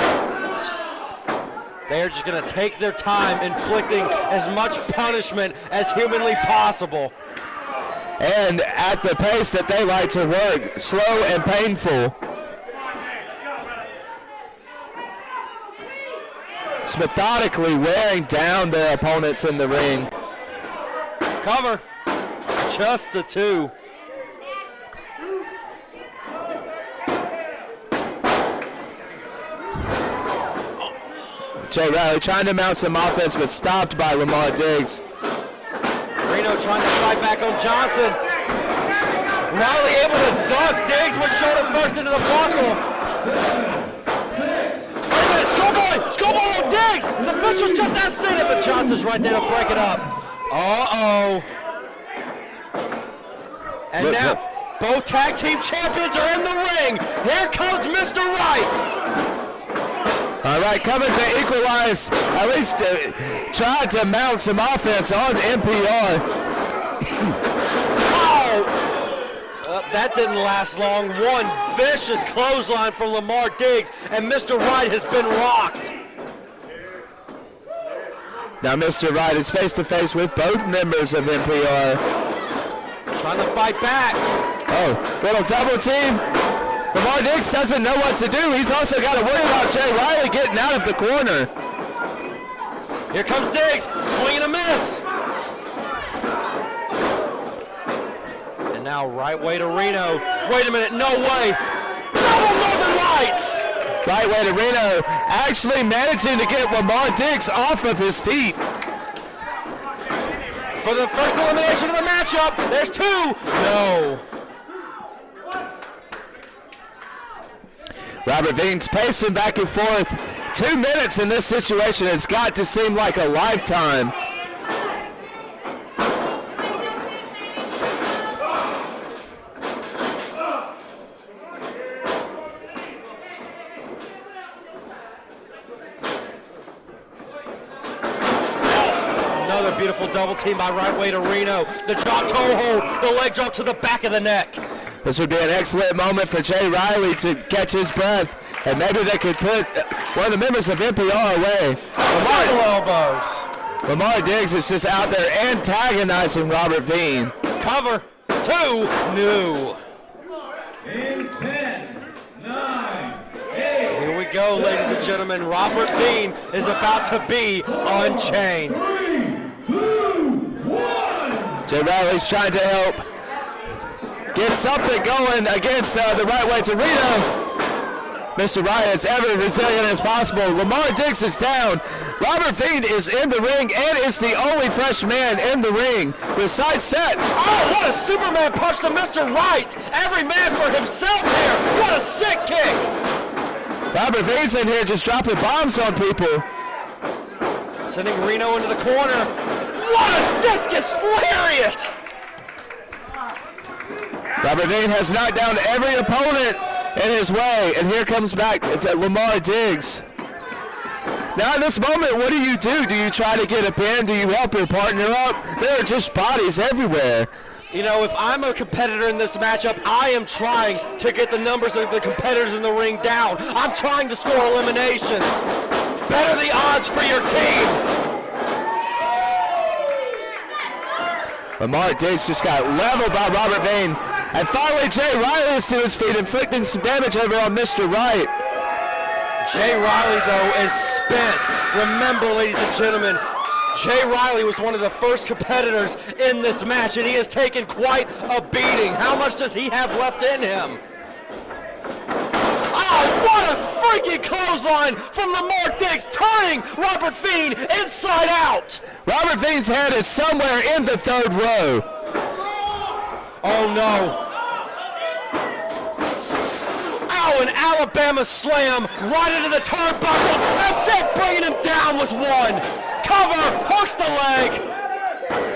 They're just going to take their time inflicting as much punishment as humanly possible. And at the pace that they like to work, slow and painful. Just methodically wearing down their opponents in the ring. Cover. Just a 2. Jay Riley trying to mount some offense, but stopped by Lamar Diggs. Reno trying to fight back on Johnson. Riley able to duck. Diggs was shoulder first into the buckle. Wait a minute, Schoolboy on Diggs. The officials just not seen it, but Johnson's right there to break it up. Uh-oh. And now, both tag team champions are in the ring. Here comes Mr. Wright. All right, coming to equalize, at least try to mount some offense on NPR. That didn't last long. One vicious clothesline from Lamar Diggs, and Mr. Wright has been rocked. Now Mr. Wright is face-to-face with both members of NPR. Trying to fight back. Oh, little double team. Lamar Diggs doesn't know what to do. He's also got to worry about Jay Riley getting out of the corner. Here comes Diggs, swing and a miss. And now right way to Reno. Wait a minute, no way. Double Northern Lights. Right way to Reno, actually managing to get Lamar Diggs off of his feet. For the first elimination of the matchup, there's two. No. Robert Vien's pacing back and forth. 2 minutes in this situation has got to seem like a lifetime. Another beautiful double team by right way to Reno. The drop toe hold, the leg drop to the back of the neck. This would be an excellent moment for Jay Riley to catch his breath, and maybe they could put one of the members of NPR away. Lamar Diggs is just out there antagonizing Robert Vien. Cover, 2, no. In 10, 9, 8. Here we go, ladies and gentlemen. Robert Vien is about to be unchained. 3, 2, 1. Jay Riley's trying to help get something going against the right way to Reno. Mr. Wright is ever resilient as possible. Lamar Diggs is down. Robert Vien is in the ring and is the only fresh man in the ring. With side set. Oh, what a Superman punch to Mr. Wright. Every man for himself here. What a sick kick. Robert Vien's in here just dropping bombs on people. Sending Reno into the corner. What a discus lariat. Robert Vien has knocked down every opponent in his way, and here comes back to Lamar Diggs. Now in this moment, what do? Do you try to get a pin? Do you help your partner up? There are just bodies everywhere. You know, if I'm a competitor in this matchup, I am trying to get the numbers of the competitors in the ring down. I'm trying to score eliminations. Better the odds for your team. Lamar Diggs just got leveled by Robert Vien. And finally, Jay Riley is to his feet, inflicting some damage over on Mr. Wright. Jay Riley, though, is spent. Remember, ladies and gentlemen, Jay Riley was one of the first competitors in this match, and he has taken quite a beating. How much does he have left in him? Oh, what a freaking clothesline from Lamar Diggs, turning Robert Vien inside out. Robert Vien's head is somewhere in the third row. Oh no. Ow, an Alabama slam right into the turnbuckle. And Dick bringing him down with one. Cover, hooks the leg.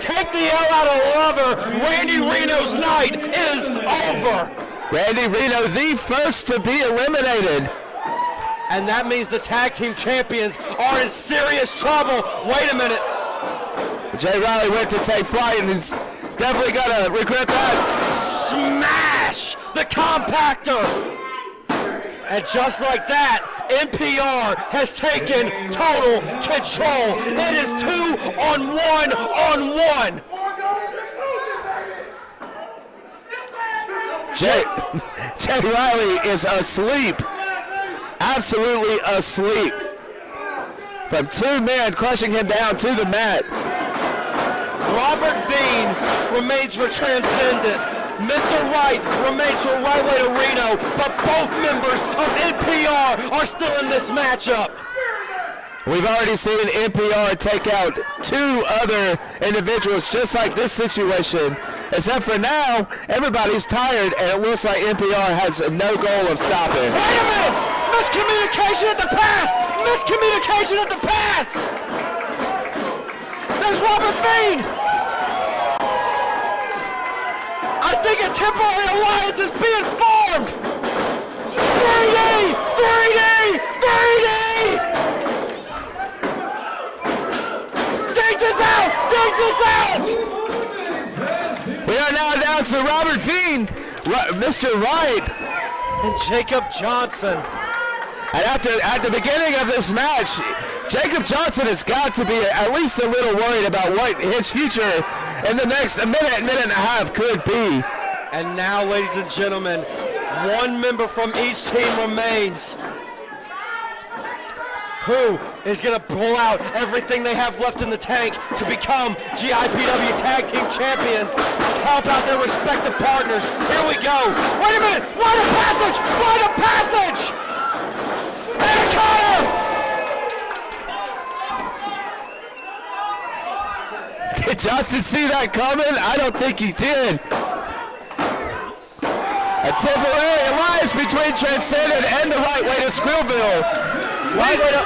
Take the L out of Lover. Randy Reno's night is over. Randy Reno, the first to be eliminated. And that means the tag team champions are in serious trouble. Wait a minute. Jay Riley went to take flight and is definitely gonna regret that. Smash the compactor. And just like that, NPR has taken total control. It is 2 on 1. Jay Riley is asleep. Absolutely asleep. From 2 men crushing him down to the mat. Robert Vien remains for Transcendent. Mr. Wright remains for right way to Reno, but both members of NPR are still in this matchup. We've already seen NPR take out 2 other individuals just like this situation. Except for now, everybody's tired, and it looks like NPR has no goal of stopping. Wait a minute! Miscommunication at the pass! Miscommunication at the pass! There's Robert Vien! I think a temporary alliance is being formed! 3D! 3D! 3D! Diggs is out! Diggs is out! We are now down to Robert Vien, Mr. Wright, and Jacob Johnson. And at the beginning of this match, Jacob Johnson has got to be at least a little worried about what his future in the next minute and a half could be. And now, ladies and gentlemen, 1 member from each team remains. Who is going to pull out everything they have left in the tank to become GIPW Tag Team Champions to help out their respective partners? Here we go. Wait a minute. Rite of passage. Rite of passage. And Connor. Did Johnson see that coming? I don't think he did. A temporary alliance between Transcendent and the Right Way to Skrillville. Right way to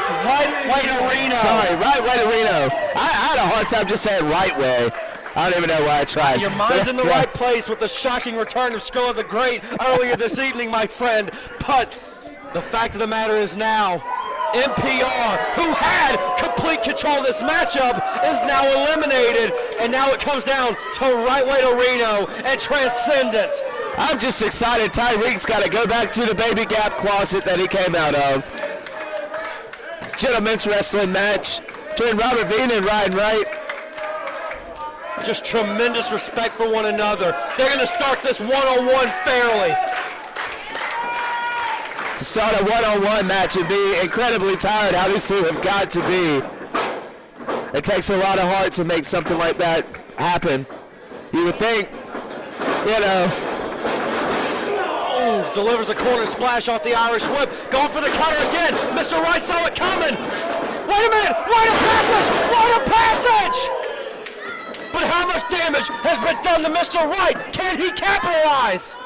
Reno. Sorry, Right Way to Reno. I had a hard time just saying Right Way. I don't even know why I tried. Your mind's in the right place with the shocking return of Skrilla the Great earlier this evening, my friend. But the fact of the matter is now, NPR, who had complete control of this matchup, is now eliminated. And now it comes down to Right Way to Reno and Transcendent. I'm just excited. Tyreek's got to go back to the baby gap closet that he came out of. Gentlemen's wrestling match between Robert Vien and Ryan Wright. Just tremendous respect for one another. They're going to start this one-on-one fairly. To start a one-on-one match and be incredibly tired how these two have got to be. It takes a lot of heart to make something like that happen. You would think, you know. Oh, delivers a corner splash off the Irish whip. Going for the counter again. Mr. Wright saw it coming. Wait a minute. Rite of passage. Rite of passage. But how much damage has been done to Mr. Wright? Can he capitalize?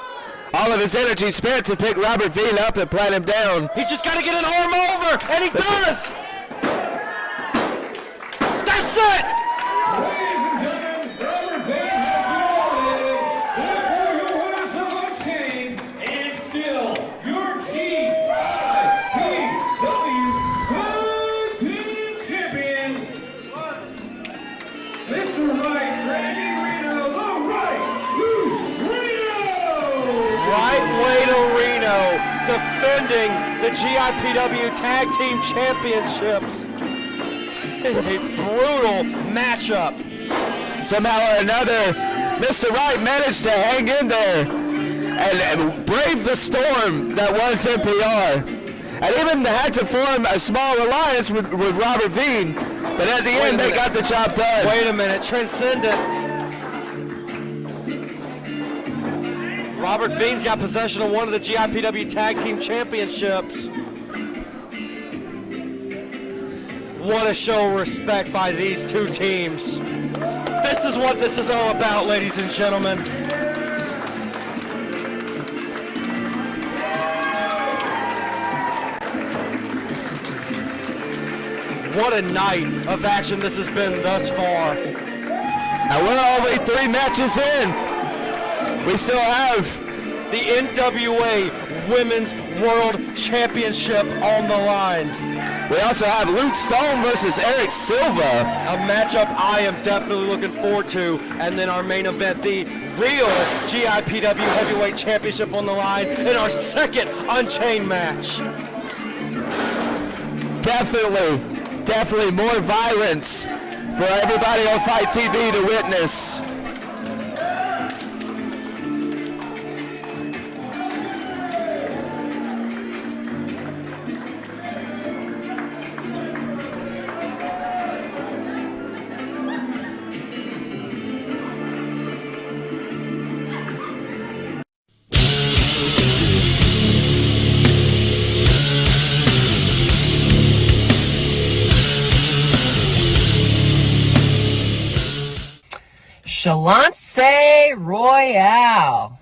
All of his energy spent to pick Robert Vien up and plant him down. He's just got to get an arm over, and he does. That's it. Ladies and gentlemen, Robert Vien has been eliminated. Therefore, your winners of Unchained, and still your GIPW Tag Team Champions, Mr. Wright, Randy Reno, the Right to Reno! Right Way to Reno, defending the GIPW Tag Team Championships. In a brutal matchup. Somehow or another, Mr. Wright managed to hang in there and brave the storm that was NPR. And even had to form a small alliance with Robert Vien. But at the end, they got the job done. Wait a minute, Transcendent. Robert Vien's got possession of one of the GIPW Tag Team Championships. What a show of respect by these two teams. This is what this is all about, ladies and gentlemen. What a night of action this has been thus far. And we're only 3 matches in. We still have the NWA Women's World Championship on the line. We also have Luke Stone versus Eric Silva. A matchup I am definitely looking forward to. And then our main event, the real GIPW Heavyweight Championship on the line in our second Unchained match. Definitely more violence for everybody on Fight TV to witness. Shaloncé Royale.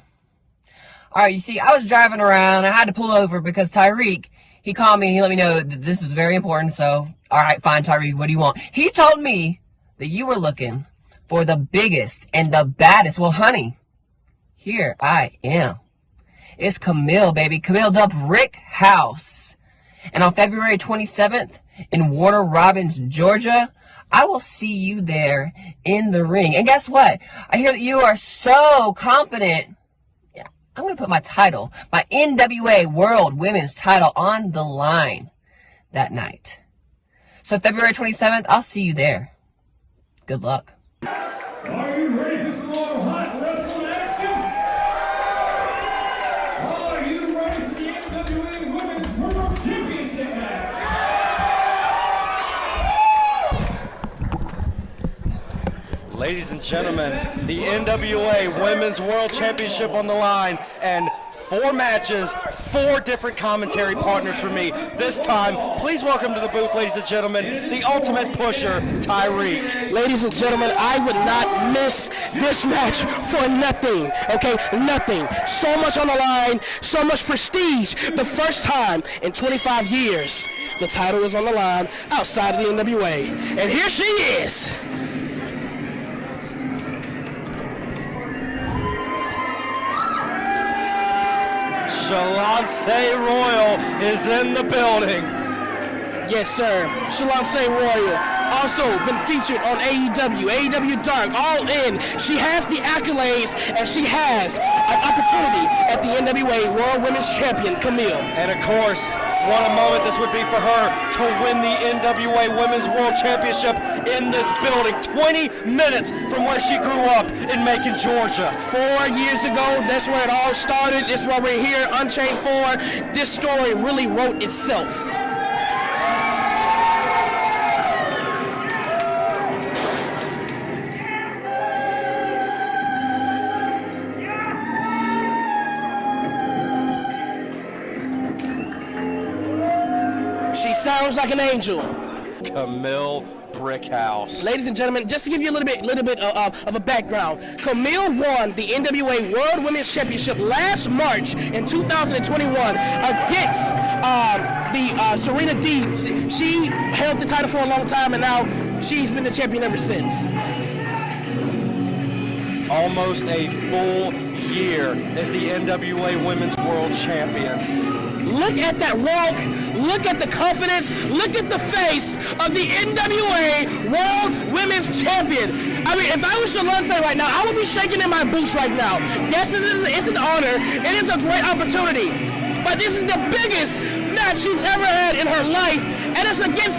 All right, you see, I was driving around. I had to pull over because Tyreek, he called me and he let me know that this is very important. So, all right, fine, Tyreek, what do you want? He told me that you were looking for the biggest and the baddest. Well, honey, here I am. It's Kamille, baby. Kamille the Brickhouse. And on February 27th in Warner Robins, Georgia, I will see you there in the ring. And guess what? I hear that you are so confident. Yeah, I'm going to put my title, my NWA World Women's title on the line that night. So February 27th, I'll see you there. Good luck. Are you ready for some more hot wrestling action? Are you ready for the NWA Women's World Championship match? Ladies and gentlemen, the NWA Women's World Championship on the line, and 4 matches, 4 different commentary partners for me. This time, please welcome to the booth, ladies and gentlemen, the ultimate pusher, Tyreek. Ladies and gentlemen, I would not miss this match for nothing, okay? Nothing. So much on the line, so much prestige. The first time in 25 years, the title is on the line outside of the NWA. And here she is. Shaloncé Royal is in the building. Yes, sir. Shaloncé Royal. Also been featured on AEW Dark, All In. She has the accolades, and she has an opportunity at the NWA World Women's Champion, Kamille. And of course, what a moment this would be for her to win the NWA Women's World Championship in this building. 20 minutes from where she grew up in Macon, Georgia. 4 years ago, that's where it all started. That's why we're here, Unchained 4. This story really wrote itself. She sounds like an angel. Kamille Brickhouse. Ladies and gentlemen, just to give you a little bit of a background, Kamille won the NWA World Women's Championship last March in 2021 against the Serena Deeb. She held the title for a long time, and now she's been the champion ever since. Almost a full year as the NWA Women's World Champion. Look at that walk, look at the confidence, look at the face of the NWA World Women's Champion. I mean, if I was Shaloncé right now, I would be shaking in my boots right now. Yes, it's an honor, it is a great opportunity, but this is the biggest match she's ever had in her life, and it's against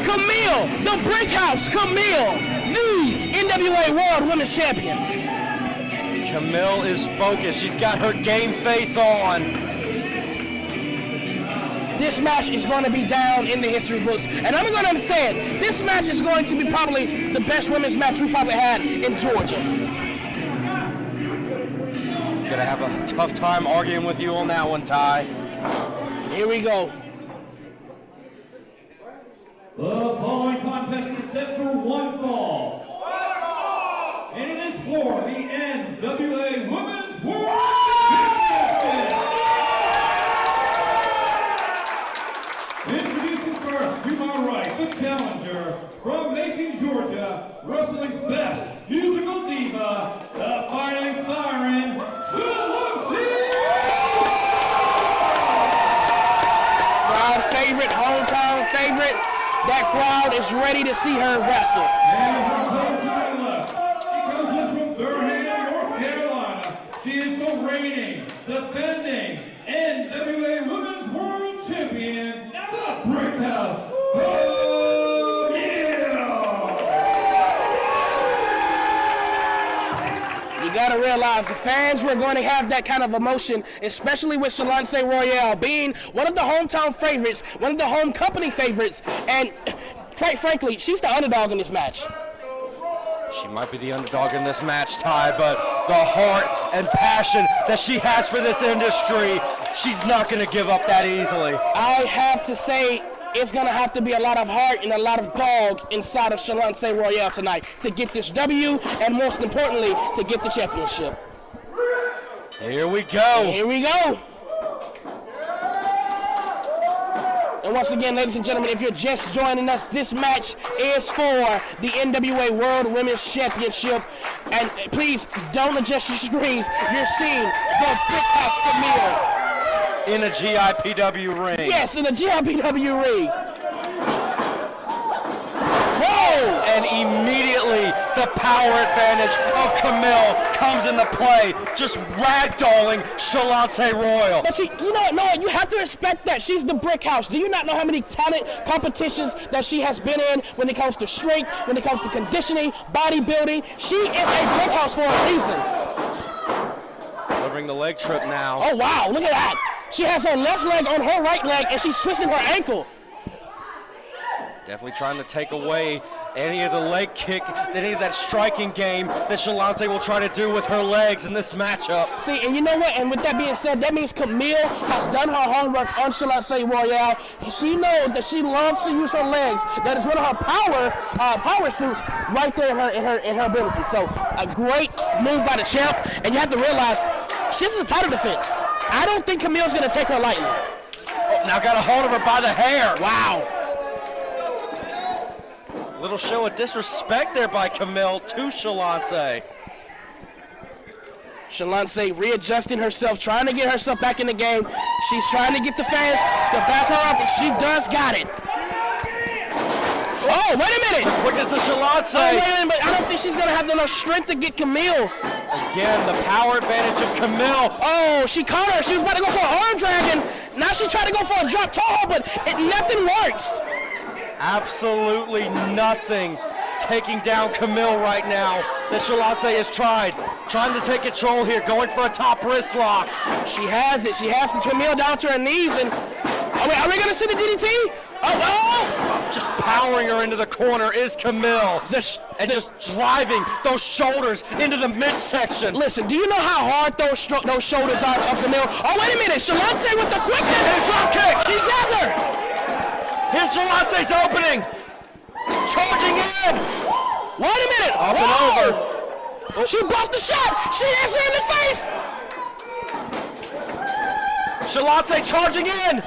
Kamille, the Brickhouse Kamille, the NWA World Women's Champion. Kamille is focused, she's got her game face on. This match is going to be down in the history books. And I'm going to say it, this match is going to be probably the best women's match we probably had in Georgia. Gonna have a tough time arguing with you on that one, Ty. Here we go. The following contest is set for one fall. And it is for the NWA Women's World Championship. Introducing first to my right, the challenger from Macon, Georgia, wrestling's best musical diva, the fighting siren, Shaloncé! Crowd favorite, hometown favorite. That crowd is ready to see her wrestle. And her opponent to my left, she comes to us from Durham, North Carolina. She is the reigning, defending NWA Women's World Champion, the Brickhouse. Oh, yeah! You gotta realize the fans were going to have that kind of emotion, especially with Shaloncé Royale being one of the hometown favorites, one of the home company favorites, and quite frankly, she's the underdog in this match. She might be the underdog in this match, Ty, but the heart and passion that she has for this industry, she's not going to give up that easily. I have to say, it's going to have to be a lot of heart and a lot of dog inside of Shaloncé Royale tonight to get this W and, most importantly, to get the championship. Here we go. Here we go. And once again, ladies and gentlemen, if you're just joining us, this match is for the NWA World Women's Championship. And please don't adjust your screens. You're seeing the Brickhouse Kamille in a GIPW ring. Yes, in a GIPW ring. And immediately the power advantage of Kamille comes into play, just ragdolling Shaloncé Royal. But you know what, you have to respect that. She's the Brickhouse. Do you not know how many talent competitions that she has been in when it comes to strength, when it comes to conditioning, bodybuilding? She is a Brickhouse for a reason. Delivering the leg trip now. Oh, wow, look at that. She has her left leg on her right leg, and she's twisting her ankle. Definitely trying to take away any of the leg kick, any of that striking game that Shaloncé will try to do with her legs in this matchup. See, and you know what? And with that being said, that means Kamille has done her homework on Shaloncé Royale. She knows that she loves to use her legs. That is one of her power suits right there in her ability. So a great move by the champ. And you have to realize this is a title defense. I don't think Camille's going to take her lightly. Oh, now got a hold of her by the hair. Wow. Little show of disrespect there by Kamille to Shaloncé. Shaloncé readjusting herself, trying to get herself back in the game. She's trying to get the fans to back her up, and she does got it. Oh, wait a minute. The quickness of Shaloncé. Oh, wait a minute, but I don't think she's going to have enough strength to get Kamille. Again, the power advantage of Kamille. Oh, she caught her. She was about to go for an arm dragon. Now she tried to go for a drop toe, but nothing works. Absolutely nothing taking down Kamille right now that Shaloncé has trying to take control here, going for a top wrist lock. She has it. She has Kamille down to her knees, and are we going to see the DDT? Oh! Just powering her into the corner is Kamille, and just driving those shoulders into the midsection. Listen, do you know how hard those shoulders are of Kamille? Oh, wait a minute. Shaloncé with the quickness. And a drop kick. Together. Here's Shaloncé's opening. Charging in. Wait a minute. Up and over. She blocked the shot. She hits her in the face. Shaloncé charging in.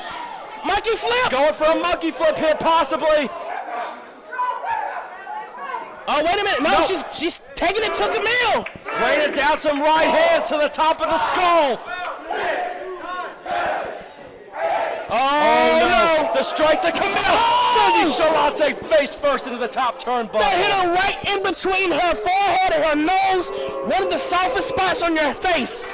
Monkey flip. Going for a monkey flip here, possibly. Oh, wait a minute. No, she's taking it to Kamille. Raining down some right hands to the top of the skull. Oh, no. The strike to Kamille. Sending Shaloncé face first into the top turnbuckle. That hit her right in between her forehead and her nose. One of the softest spots on your face.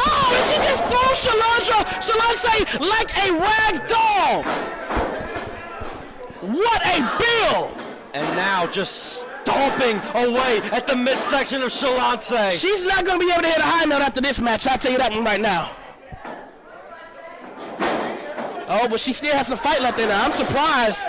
Oh, she just threw Shaloncé like a rag doll. What a bill. And now just stomping away at the midsection of Shaloncé. She's not going to be able to hit a high note after this match. I'll tell you that one right now. Oh, but she still has some fight left in her. I'm surprised.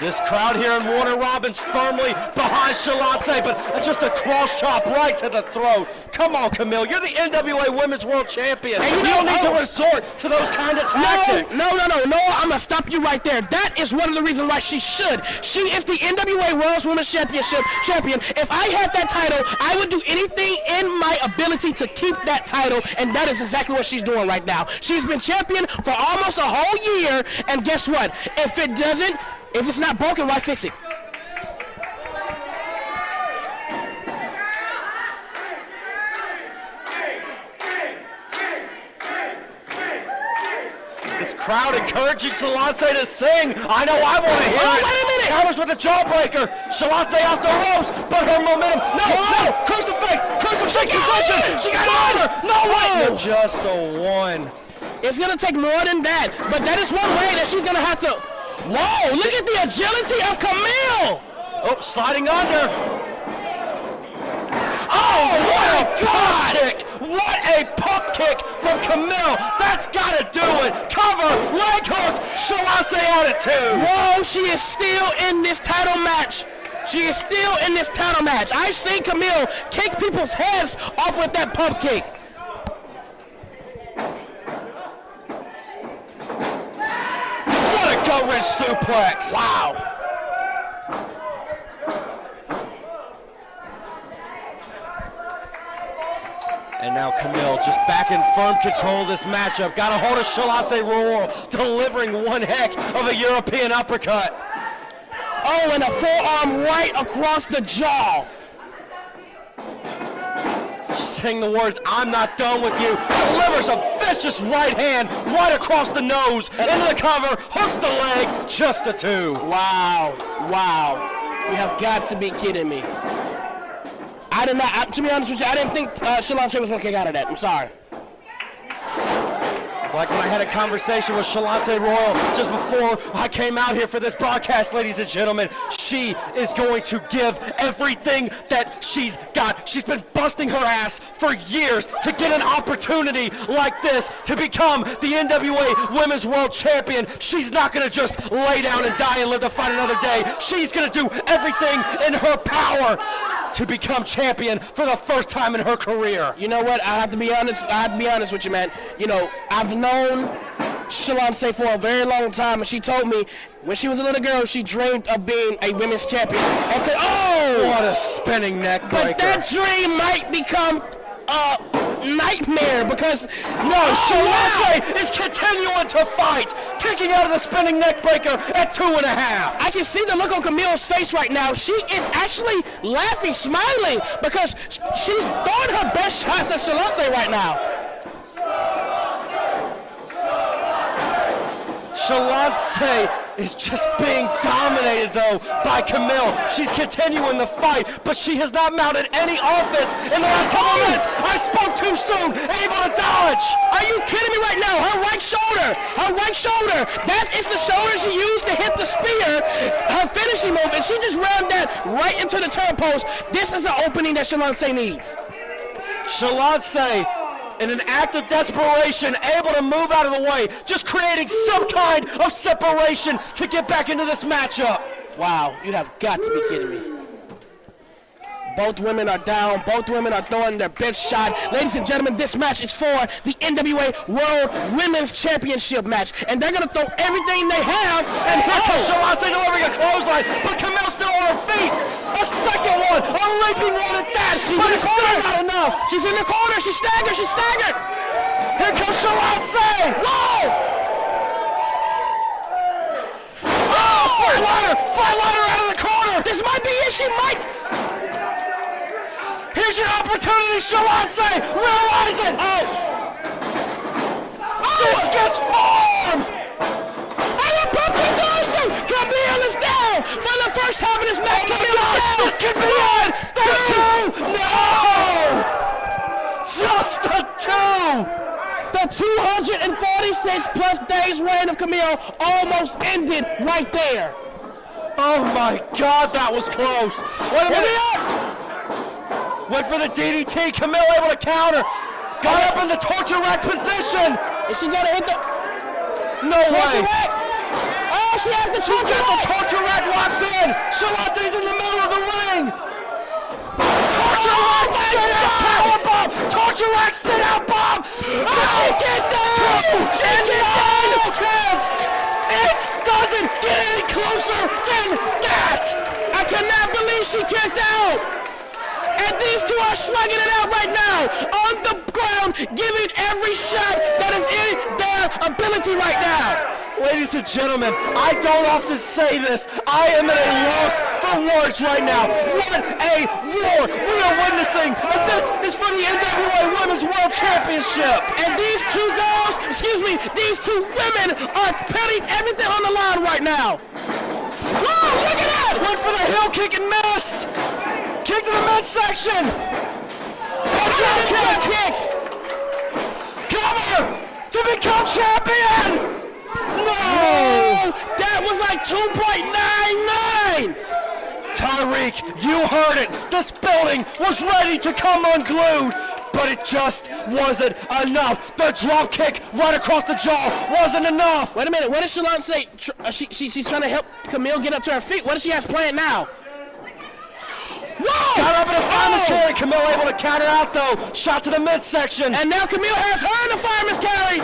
This crowd here in Warner Robins firmly behind Shaloncé, but just a cross chop right to the throat. Come on, Kamille, you're the NWA Women's World Champion. And you don't need to resort to those kind of tactics. No, I'm going to stop you right there. That is one of the reasons why she should. She is the NWA World Women's Championship champion. If I had that title, I would do anything in my ability to keep that title, and that is exactly what she's doing right now. She's been champion for almost a whole year, and guess what? If it's not broken, why fix it? This crowd encouraging Shaloncé to sing. I know I want to hear it. Wait a minute. Counters with a jawbreaker. Shaloncé off the ropes, but her momentum. No. Crucifix position. She got over. No way. Just a one. It's going to take more than that, but that is one way that she's going to have to. Whoa, look at the agility of Kamille. Oh, sliding under. Oh, what a pump kick. What a pump kick from Kamille. That's got to do it. Cover, leg hooks, Shaloncé attitude. Whoa, she is still in this title match. She is still in this title match. I've seen Kamille kick people's heads off with that pump kick. What a gut-wrench suplex. Wow. And now Kamille just back in firm control of this matchup. Got a hold of Shaloncé Royal, delivering one heck of a European uppercut. Oh, and a forearm right across the jaw. Saying the words, "I'm not done with you." Delivers a vicious right hand right across the nose, into the cover, hooks the leg, just a 2. Wow, wow. You have got to be kidding me. I did not, to be honest with you, I didn't think Shaloncé was going to kick out of that. I'm sorry. It's like when I had a conversation with Shaloncé Royal just before I came out here for this broadcast, ladies and gentlemen. She is going to give everything that she's got. She's been busting her ass for years to get an opportunity like this to become the NWA Women's World Champion. She's not going to just lay down and die and live to fight another day. She's going to do everything in her power to become champion for the first time in her career. You know what? I have to be honest with you, man. You know, I've known Shaloncé for a very long time, and she told me when she was a little girl, she dreamed of being a women's champion. I said, oh! What a spinning neck breaker. But that dream might become a nightmare because Shaloncé is continuing to fight, kicking out of the spinning neck breaker at 2.5. I can see the look on Kamille's face right now. She is actually laughing, smiling, because she's throwing her best shots at Shaloncé right now. Shaloncé is just being dominated, though, by Kamille. She's continuing the fight, but she has not mounted any offense in the last couple of minutes. I spoke too soon, able to dodge. Are you kidding me right now? Her right shoulder. That is the shoulder she used to hit the spear, her finishing move, and she just ran that right into the turn post. This is an opening that Shaloncé needs. Shaloncé, in an act of desperation, able to move out of the way, just creating some kind of separation to get back into this matchup. Wow, you have got to be kidding me. Both women are down. Both women are throwing their best shot. Ladies and gentlemen, this match is for the NWA World Women's Championship match. And they're going to throw everything they have. And here comes Shaloncé delivering a clothesline, but Kamille's still on her feet. A second one, a leaping one at that, but it's still not enough. She's in the corner. She's staggered. Here comes Shaloncé. Whoa! Oh, flatliner out of the corner. This might be it. She might. Here's your opportunity, Shaloncé. Realize it. Discus form. And a pumpkin Darcy. Kamille is down for the first time in this match. Kamille is down. This could be it. There's 2. No. Just a 2. The 246 plus days reign of Kamille almost ended right there. Oh my God, that was close. Wait a minute. Went for the DDT. Kamille able to counter. Got up in the torture rack position. Is she gonna hit the torture rack? Oh, she has the She's got the torture rack locked in. Shaloncé's in the middle of the ring. Torture rack, sit out powerbomb. Torture rack, sit out bomb. Does she get down? She get down. It doesn't get any closer than that. I cannot believe she kicked out. And these two are slugging it out right now on the ground, giving every shot that is in their ability right now. Ladies and gentlemen, I don't often say this. I am at a loss for words right now. What a war we are witnessing. And this is for the NWA Women's World Championship. And these two girls, these two women are putting everything on the line right now. Whoa, look at that! Went for the heel kick and missed. Kick to the midsection. Drop kick. Cover to become champion. No! That was like 2.99! Tyreek, you heard it. This building was ready to come unglued, but it just wasn't enough. The drop kick right across the jaw wasn't enough. Wait a minute, what does Shaloncé say? She's trying to help Kamille get up to her feet. What does she have planned now? Kamille able to counter out though. Shot to the midsection. And now Kamille has her in the fireman's carry.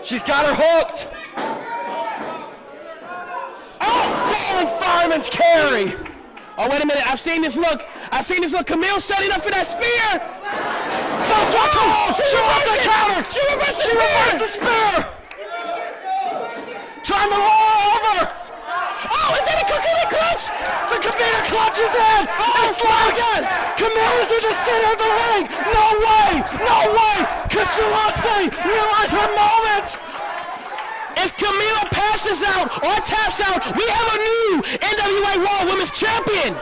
She's got her hooked. Oh, falling fireman's carry. Oh, wait a minute. I've seen this look. Kamille setting up for that spear. She reversed the counter. She reversed the spear. Trying to roll over. Oh, is that a Kamille clutch? The Kamille clutch is in. It's locked. Kamille is in the center of the ring. No way. Because Shaloncé realized her moment. If Kamille passes out or taps out, we have a new NWA Raw Women's Champion.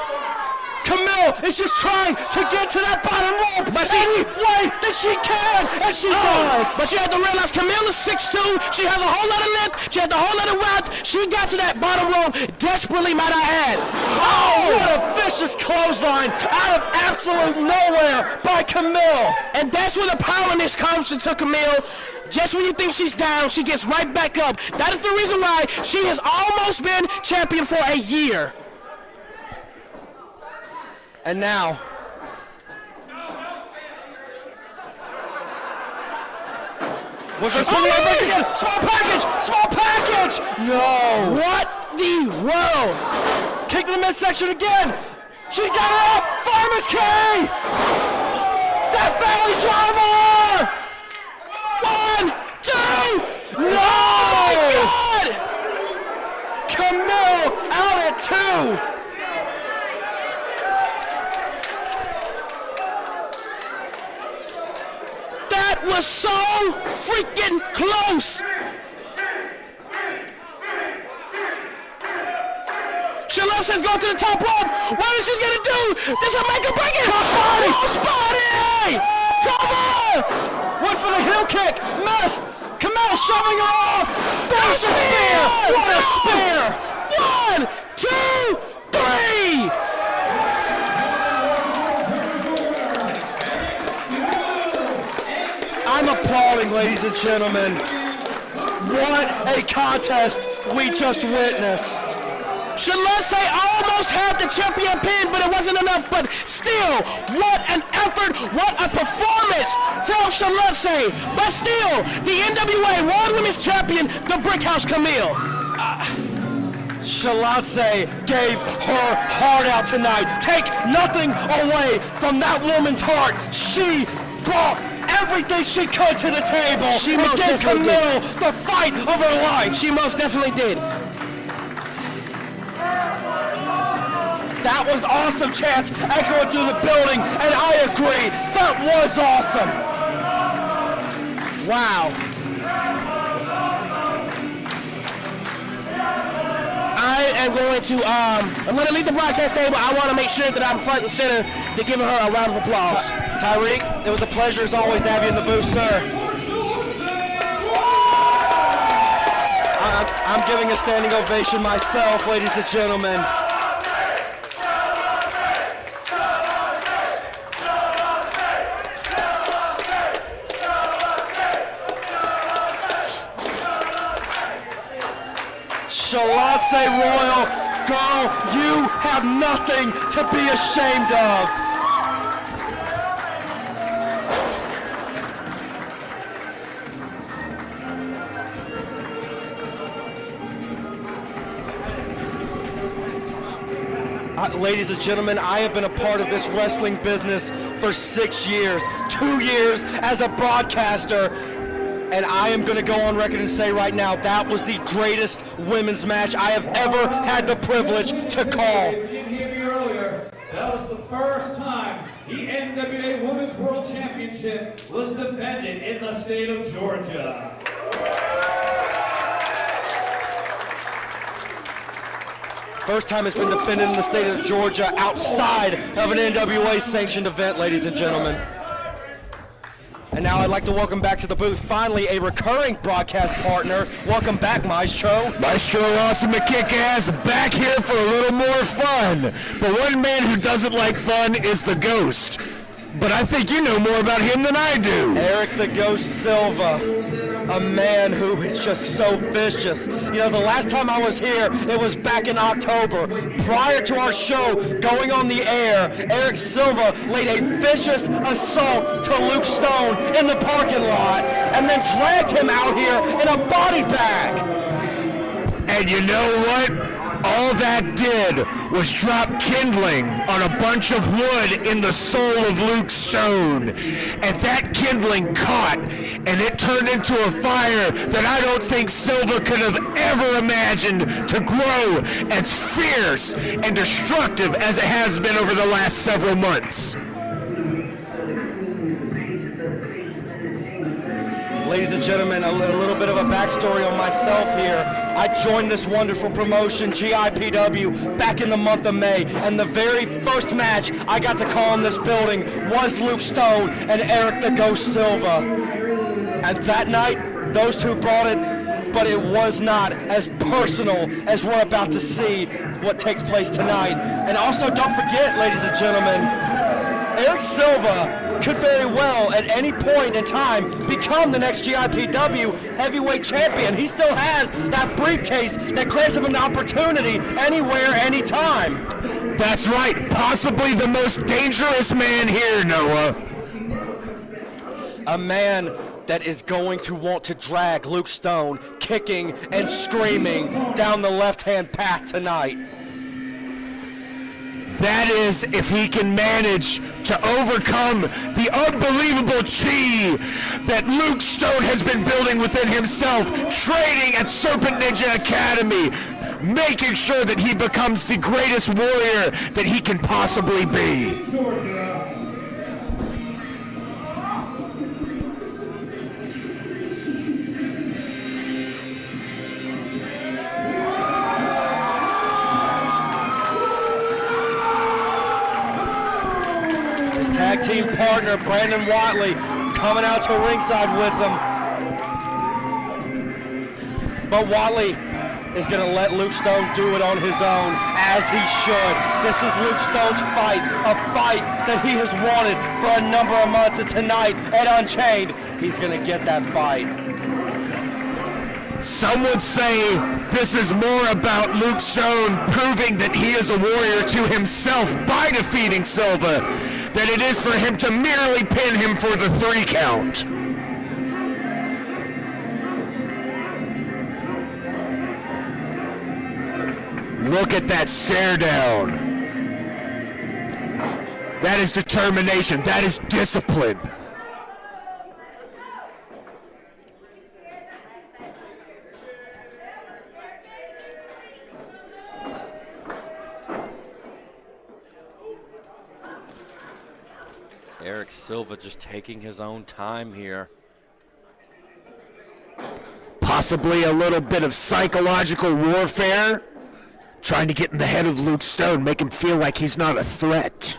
Kamille is just trying to get to that bottom rope any way that she can, and she does. But you have to realize Kamille is 6'2". She has a whole lot of length. She has a whole lot of width. She got to that bottom rope desperately, might I add. Oh, what a vicious clothesline out of absolute nowhere by Kamille. And that's where the power-ness comes to Kamille. Just when you think she's down, she gets right back up. That is the reason why she has almost been champion for a year. And now, small package. No. What the world? Kick to the midsection again. She's got her up. Fireman's carry. Death Valley driver. 1, 2. No. Oh my God. Kamille out at 2. That was so freaking close. Shaloncé's going to the top rope. What is she gonna do? This will make her break it. Crossbody! Cover! Went for the heel kick. Missed. Kamille shoving her off. There's a spear. What a spear. 1, 2, 3. I'm applauding, ladies and gentlemen. What a contest we just witnessed. Shaloncé almost had the champion pin, but it wasn't enough. But still, what an effort, what a performance from Shaloncé. But still, the NWA World Women's Champion, the Brickhouse Kamille. Shaloncé gave her heart out tonight. Take nothing away from that woman's heart. She brought everything she could to the table. She most gave definitely Kamille did. the fight of her life. She most definitely did. That was awesome, Chance. Echoing through the building, and I agree. That was awesome. Wow. I am going to, I'm going to leave the broadcast table. I want to make sure that I'm front and center to give her a round of applause. Tyreek, it was a pleasure as always to have you in the booth, sir. I'm giving a standing ovation myself, ladies and gentlemen. Shaloncé Royal, girl, you have nothing to be ashamed of. Ladies and gentlemen, I have been a part of this wrestling business for 6 years, 2 years as a broadcaster. And I am going to go on record and say right now, that was the greatest women's match I have ever had the privilege to call. If you didn't hear me earlier, that was the first time the NWA Women's World Championship was defended in the state of Georgia. First time it's been defended in the state of Georgia outside of an NWA sanctioned event, ladies and gentlemen. And now I'd like to welcome back to the booth, finally, a recurring broadcast partner. Welcome back, Maestro. Maestro Awesome and Kick-Ass back here for a little more fun. But one man who doesn't like fun is the Ghost. but I think you know more about him than I do. Eric the Ghost Silva, a man who is just so vicious. You know, the last time I was here, it was back in October. Prior to our show going on the air, Eric Silva laid a vicious assault to Luke Stone in the parking lot and then dragged him out here in a body bag. And you know what? All that did was drop kindling on a bunch of wood in the soul of Luke Stone. And that kindling caught, and it turned into a fire that I don't think Silva could have ever imagined to grow as fierce and destructive as it has been over the last several months. Ladies and gentlemen, a little bit of a backstory on myself here. I joined this wonderful promotion, GIPW, back in the month of May, and the very first match I got to call in this building was Luke Stone and Eric the Ghost Silva. And that night, those two brought it, but it was not as personal as we're about to see what takes place tonight. And also, don't forget, ladies and gentlemen, Eric Silva could very well, at any point in time, become the next GIPW heavyweight champion. He still has that briefcase that grants him an opportunity anywhere, anytime. That's right, possibly the most dangerous man here, Noah. A man that is going to want to drag Luke Stone, kicking and screaming down the left-hand path tonight. That is, if he can manage to overcome the unbelievable chi that Luke Stone has been building within himself, training at Serpent Ninja Academy, making sure that he becomes the greatest warrior that he can possibly be. Tag team partner Brandon Whatley coming out to ringside with them. But Whatley is going to let Luke Stone do it on his own, as he should. This is Luke Stone's fight, a fight that he has wanted for a number of months, and tonight at Unchained, he's going to get that fight. Some would say this is more about Luke Stone proving that he is a warrior to himself by defeating Silva than it is for him to merely pin him for the 3 count. Look at that stare down. That is determination. That is discipline. Eric Silva just taking his own time here. Possibly a little bit of psychological warfare, trying to get in the head of Luke Stone, make him feel like he's not a threat.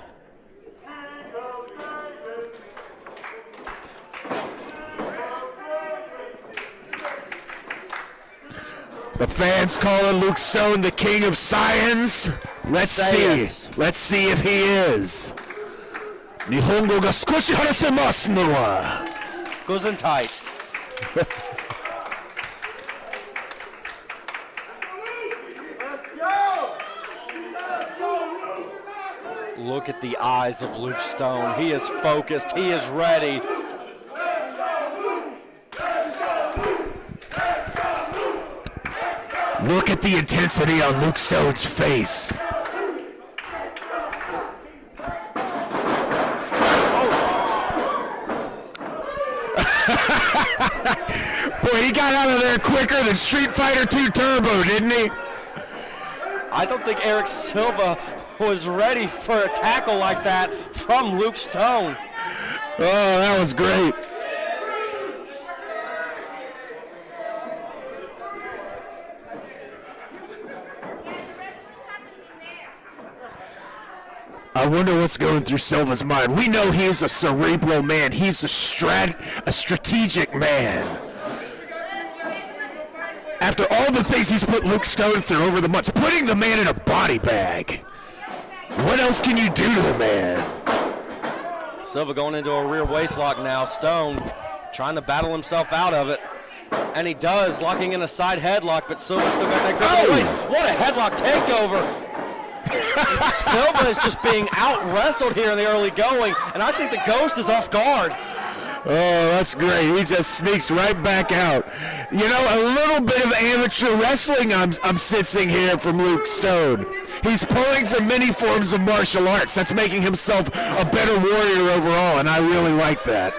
The fans calling Luke Stone the king of science. Let's see. Let's see if he is. Nihongo ga skoshi harasemasu Noah. Goes in tight. Look at the eyes of Luke Stone. He is focused. He is ready. Look at the intensity on Luke Stone's face. Boy, he got out of there quicker than Street Fighter 2 Turbo, didn't he? I don't think Eric Silva was ready for a tackle like that from Luke Stone. Oh, that was great. I wonder what's going through Silva's mind. We know he's a cerebral man. He's a strategic man. After all the things he's put Luke Stone through over the months, putting the man in a body bag. What else can you do to the man? Silva going into a rear waistlock now. Stone trying to battle himself out of it. And he does, locking in a side headlock, but Silva's still got that grip on the waist. What a headlock takeover. Silva is just being out-wrestled here in the early going, and I think the Ghost is off guard. Oh, that's great. He just sneaks right back out. You know, a little bit of amateur wrestling I'm sensing here from Luke Stone. He's pulling from many forms of martial arts. That's making himself a better warrior overall, and I really like that.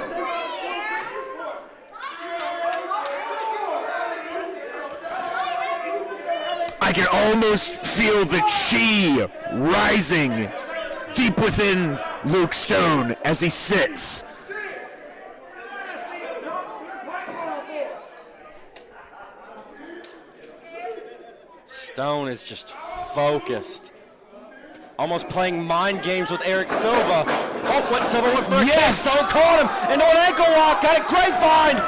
I can almost feel the chi rising deep within Luke Stone as he sits. Stone is just focused. Almost playing mind games with Eric Silva. Oh, what Silva went first. Yes! Stone caught him into an ankle lock. Got it. Great find.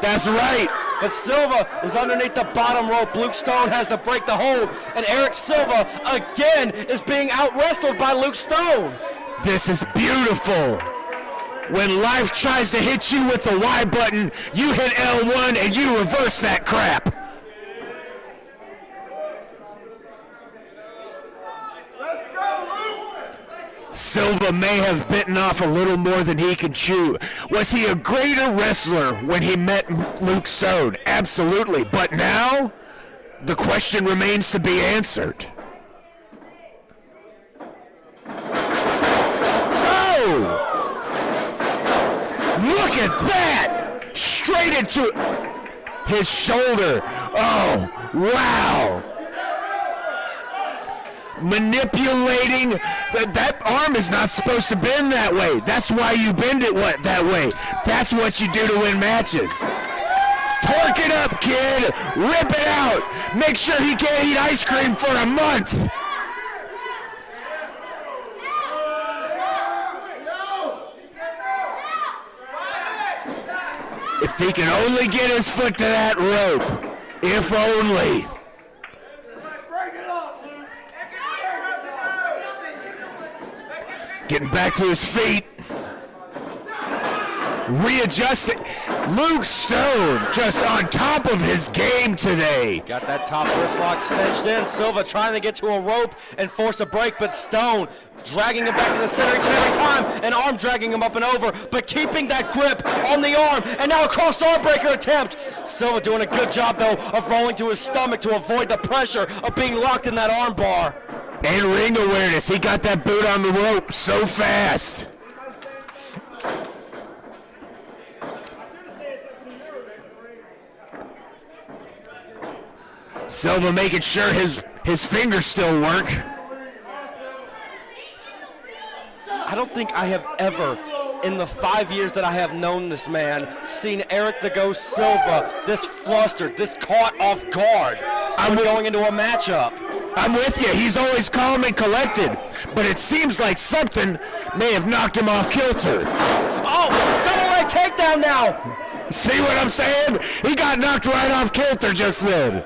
That's right. But Silva is underneath the bottom rope. Luke Stone has to break the hold. And Eric Silva, again, is being out-wrestled by Luke Stone. This is beautiful. When life tries to hit you with the Y button, you hit L1 and you reverse that crap. Silva may have bitten off a little more than he can chew. Was he a greater wrestler when he met Luke Stone? Absolutely. But now, the question remains to be answered. Oh! Look at that! Straight into his shoulder. Oh, wow. Manipulating, that arm is not supposed to bend that way. That's why you bend it that way. That's what you do to win matches. Torque it up, kid. Rip it out. Make sure he can't eat ice cream for a month. If he can only get his foot to that rope. If only. Getting back to his feet. Readjusting. Luke Stone just on top of his game today. Got that top wrist lock cinched in. Silva trying to get to a rope and force a break, but Stone dragging him back to the center each and every time, and arm dragging him up and over, but keeping that grip on the arm, and now a cross arm breaker attempt. Silva doing a good job, though, of rolling to his stomach to avoid the pressure of being locked in that arm bar. And ring awareness. He got that boot on the rope so fast. Silva making sure his fingers still work. I don't think I have ever, in the 5 years that I have known this man, seen Eric the Ghost Silva this flustered, this caught off guard. I'm going into a matchup. I'm with you. He's always calm and collected, but it seems like something may have knocked him off kilter. Oh, double leg takedown now. See what I'm saying? He got knocked right off kilter just then.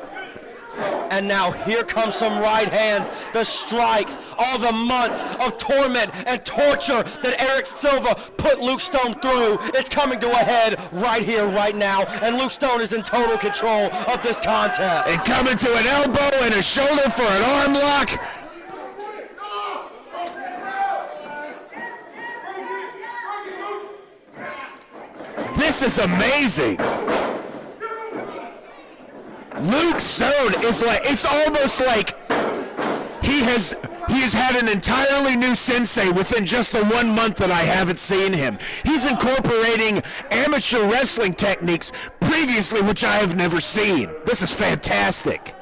And now here comes some right hands, the strikes, all the months of torment and torture that Eric Silva put Luke Stone through. It's coming to a head right here, right now, and Luke Stone is in total control of this contest. And coming to an elbow and a shoulder for an arm lock. This is amazing. Luke Stone is like, it's almost like he has had an entirely new sensei within just the 1 month that I haven't seen him. He's incorporating amateur wrestling techniques previously which I have never seen. This is fantastic.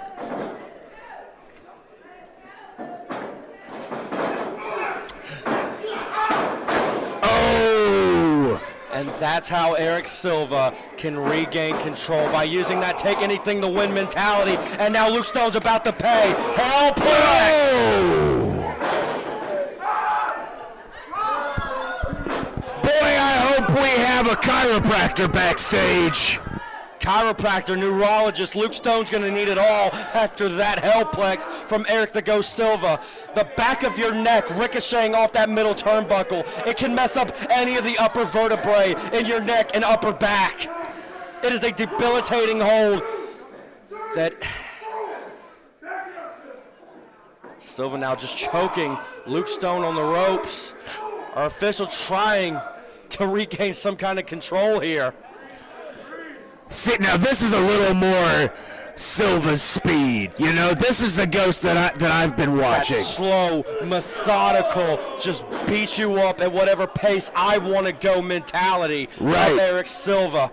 And that's how Eric Silva can regain control, by using that take anything to win mentality. And now Luke Stone's about to pay. Hellplex! Boy, I hope we have a chiropractor backstage. chiropractor, neurologist. Luke Stone's going to need it all after that hellplex from Erik the Ghost Silva. The back of your neck ricocheting off that middle turnbuckle. It can mess up any of the upper vertebrae in your neck and upper back. It is a debilitating hold that Silva now just choking Luke Stone on the ropes. Our official trying to regain some kind of control here. See, now this is a little more Silva's speed. You know, this is the Ghost that I've been watching. That slow, methodical, just beat you up at whatever pace I want to go mentality. Right. Of Erik Silva.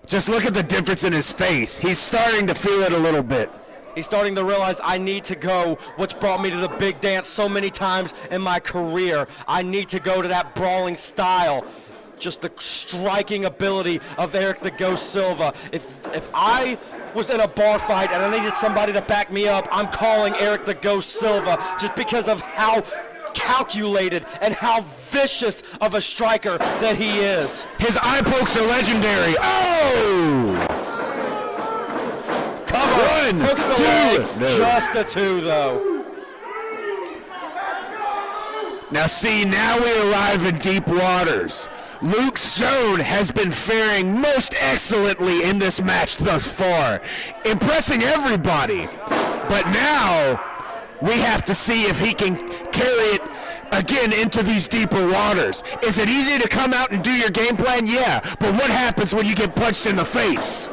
Just look at the difference in his face. He's starting to feel it a little bit. He's starting to realize I need to go what's brought me to the big dance so many times in my career. I need to go to that brawling style. Just the striking ability of Erik the Ghost Silva. If I was in a bar fight and I needed somebody to back me up, I'm calling Erik the Ghost Silva just because of how calculated and how vicious of a striker that he is. His eye pokes are legendary. Oh! Cover. One, Hooks the two. leg. No. Just a two, though. Now see, now we arrive in deep waters. Luke Stone has been faring most excellently in this match thus far, impressing everybody. But now we have to see if he can carry it again into these deeper waters. Is it easy to come out and do your game plan? Yeah, but what happens when you get punched in the face?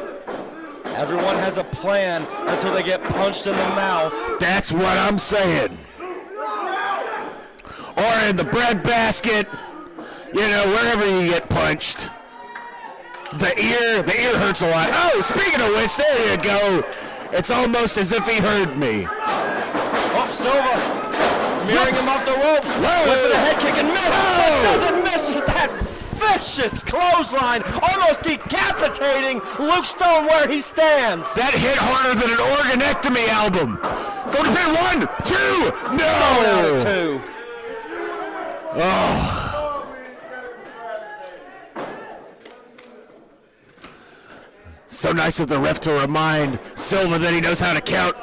Everyone has a plan until they get punched in the mouth. That's what I'm saying. Or in the breadbasket, you know, wherever you get punched. The ear hurts a lot. Oh, speaking of which, there you go. It's almost as if he heard me. Oh, Silva mirroring him off the ropes. Went for the head kick and missed. But doesn't miss that vicious clothesline, almost decapitating Luke Stone where he stands. That hit harder than an organectomy album. Go to pin 1, 2, no! Stone out of 2. Oh. So nice of the ref to remind Silva that he knows how to count.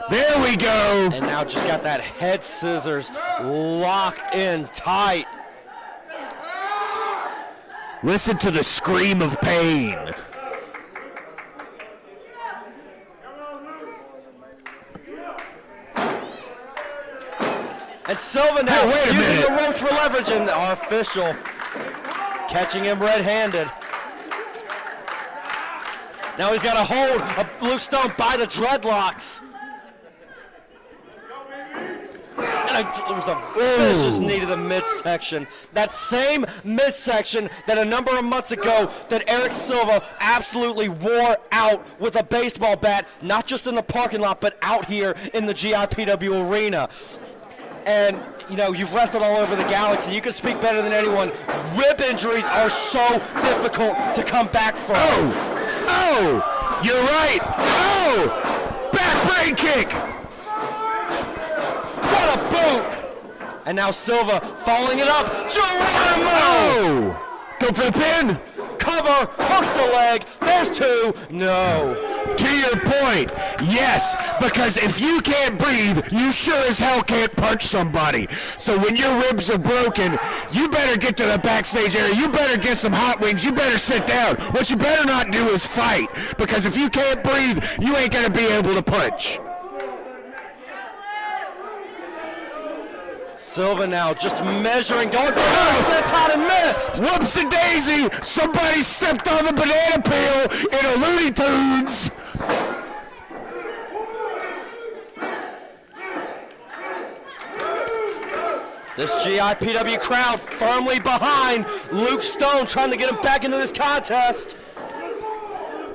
There we go. And now just got that head scissors locked in tight. Listen to the scream of pain. And Silva now wait a using minute. the ropes for leverage, and our official catching him red-handed. Now he's got a hold of Luke Stone by the dreadlocks. And it was a vicious knee to the midsection. That same midsection that a number of months ago that Erik Silva absolutely wore out with a baseball bat, not just in the parking lot, but out here in the GIPW arena. And, you know, you've wrestled all over the galaxy. You can speak better than anyone. Rib injuries are so difficult to come back from. Oh, you're right. Oh, back brain kick. What a boot! And now Silva following it up. Geronimo! Oh, go for the pin. Cover, hooks the leg. There's 2. No. To your point, yes, because if you can't breathe, you sure as hell can't punch somebody. So when your ribs are broken, you better get to the backstage area. You better get some hot wings. You better sit down. What you better not do is fight, because if you can't breathe, you ain't going to be able to punch. Silva now just measuring, going for a senton and missed. Whoops-a-daisy! Somebody stepped on the banana peel in a Looney Tunes. This GIPW crowd firmly behind Luke Stone, trying to get him back into this contest.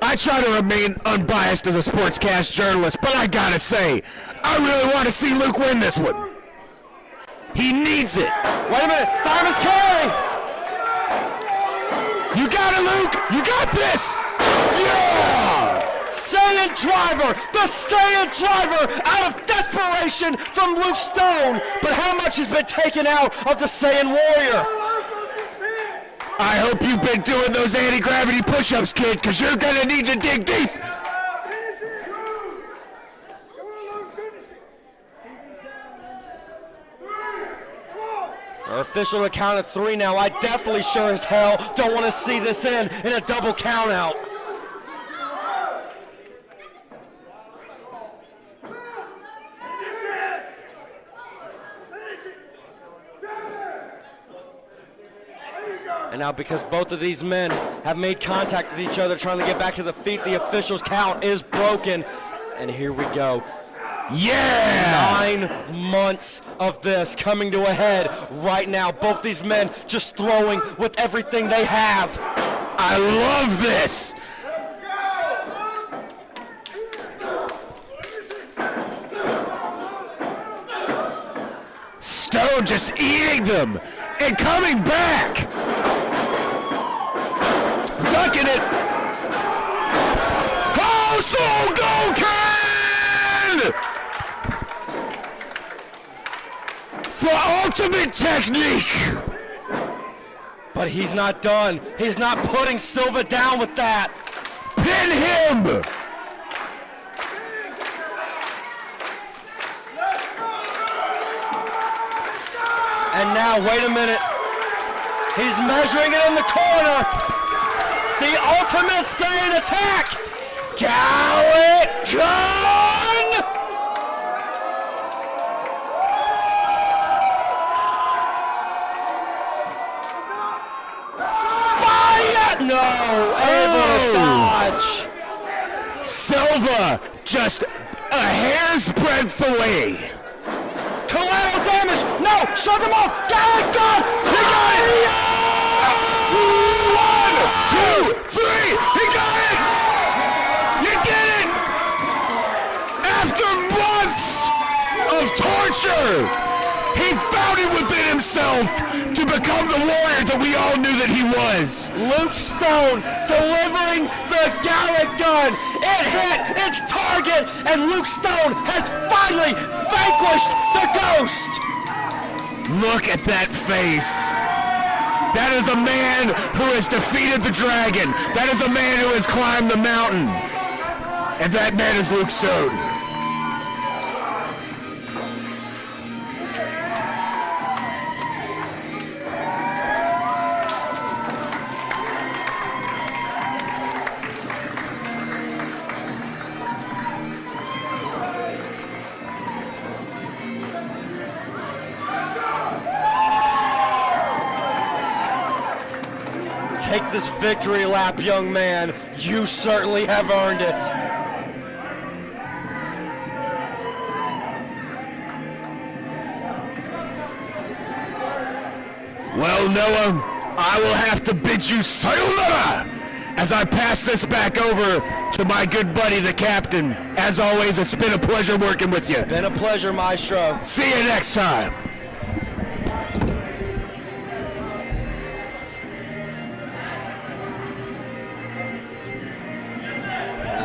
I try to remain unbiased as a sportscast journalist, but I gotta say, I really want to see Luke win this one. He needs it. Wait a minute, Fireman's carry. You got it, Luke. You got this. Yeah. Saiyan Driver, the Saiyan Driver out of desperation from Luke Stone. But how much has been taken out of the Saiyan Warrior? I hope you've been doing those anti-gravity push-ups, kid, because you're going to need to dig deep. Official to count at 3 now. I definitely sure as hell don't want to see this in a double count out. And now because both of these men have made contact with each other trying to get back to the feet, the official's count is broken. And here we go. Yeah! 9 months of this coming to a head right now. Both these men just throwing with everything they have. I love this! Stone just eating them and coming back. Ducking it. Oh, Soul Gold Can! For ultimate technique! But he's not done. He's not putting Silva down with that. Pin him! And now, wait a minute. He's measuring it in the corner. The ultimate Saiyan attack. Gallic Gun! Fire! No, able to dodge. Silva just a hair's breadth away. Collateral damage! No! Shut him off! Gallic Gun! He got it! 1, 2, 3! He got it! You did it! After months of torture, he found it within himself to become the warrior that we all knew that he was. Luke Stone delivering the Gallic Gun. It hit its target, and Luke Stone has finally vanquished the ghost. Look at that face. That is a man who has defeated the dragon. That is a man who has climbed the mountain. And that man is Luke Stone. Take this victory lap, young man. You certainly have earned it. Well, Noah, I will have to bid you sayonara as I pass this back over to my good buddy, the captain. As always, it's been a pleasure working with you. Been a pleasure, Maestro. See you next time.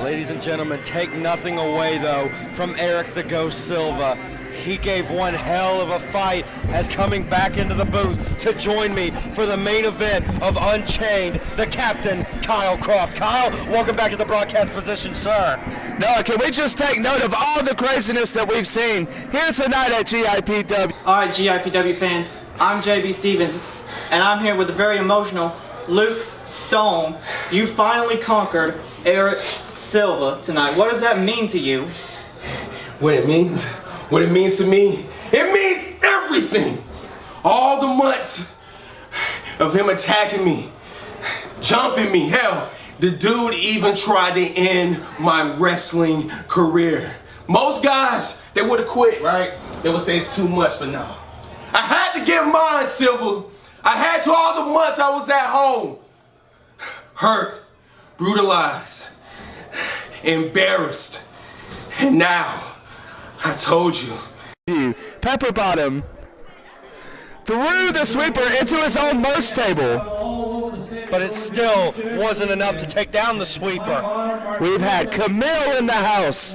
Ladies and gentlemen, take nothing away, though, from Eric the Ghost Silva. He gave one hell of a fight as coming back into the booth to join me for the main event of Unchained, the captain, Kyle Croft. Kyle, welcome back to the broadcast position, sir. Noah, can we just take note of all the craziness that we've seen here tonight at GIPW? All right, GIPW fans, I'm JB Stevens, and I'm here with the very emotional Luke Stone. You finally conquered Eric Silva tonight. What does that mean to you? What it means to me, it means everything. All the months of him attacking me, jumping me, hell, the dude even tried to end my wrestling career. Most guys, they would have quit, right? They would say it's too much, but no. I had to get mine, Silva. I had to all the months I was at home. Hurt, brutalized, embarrassed, and now, I told you. Pepperbottom threw the sweeper into his own merch table. But it still wasn't enough to take down the sweeper. We've had Kamille in the house.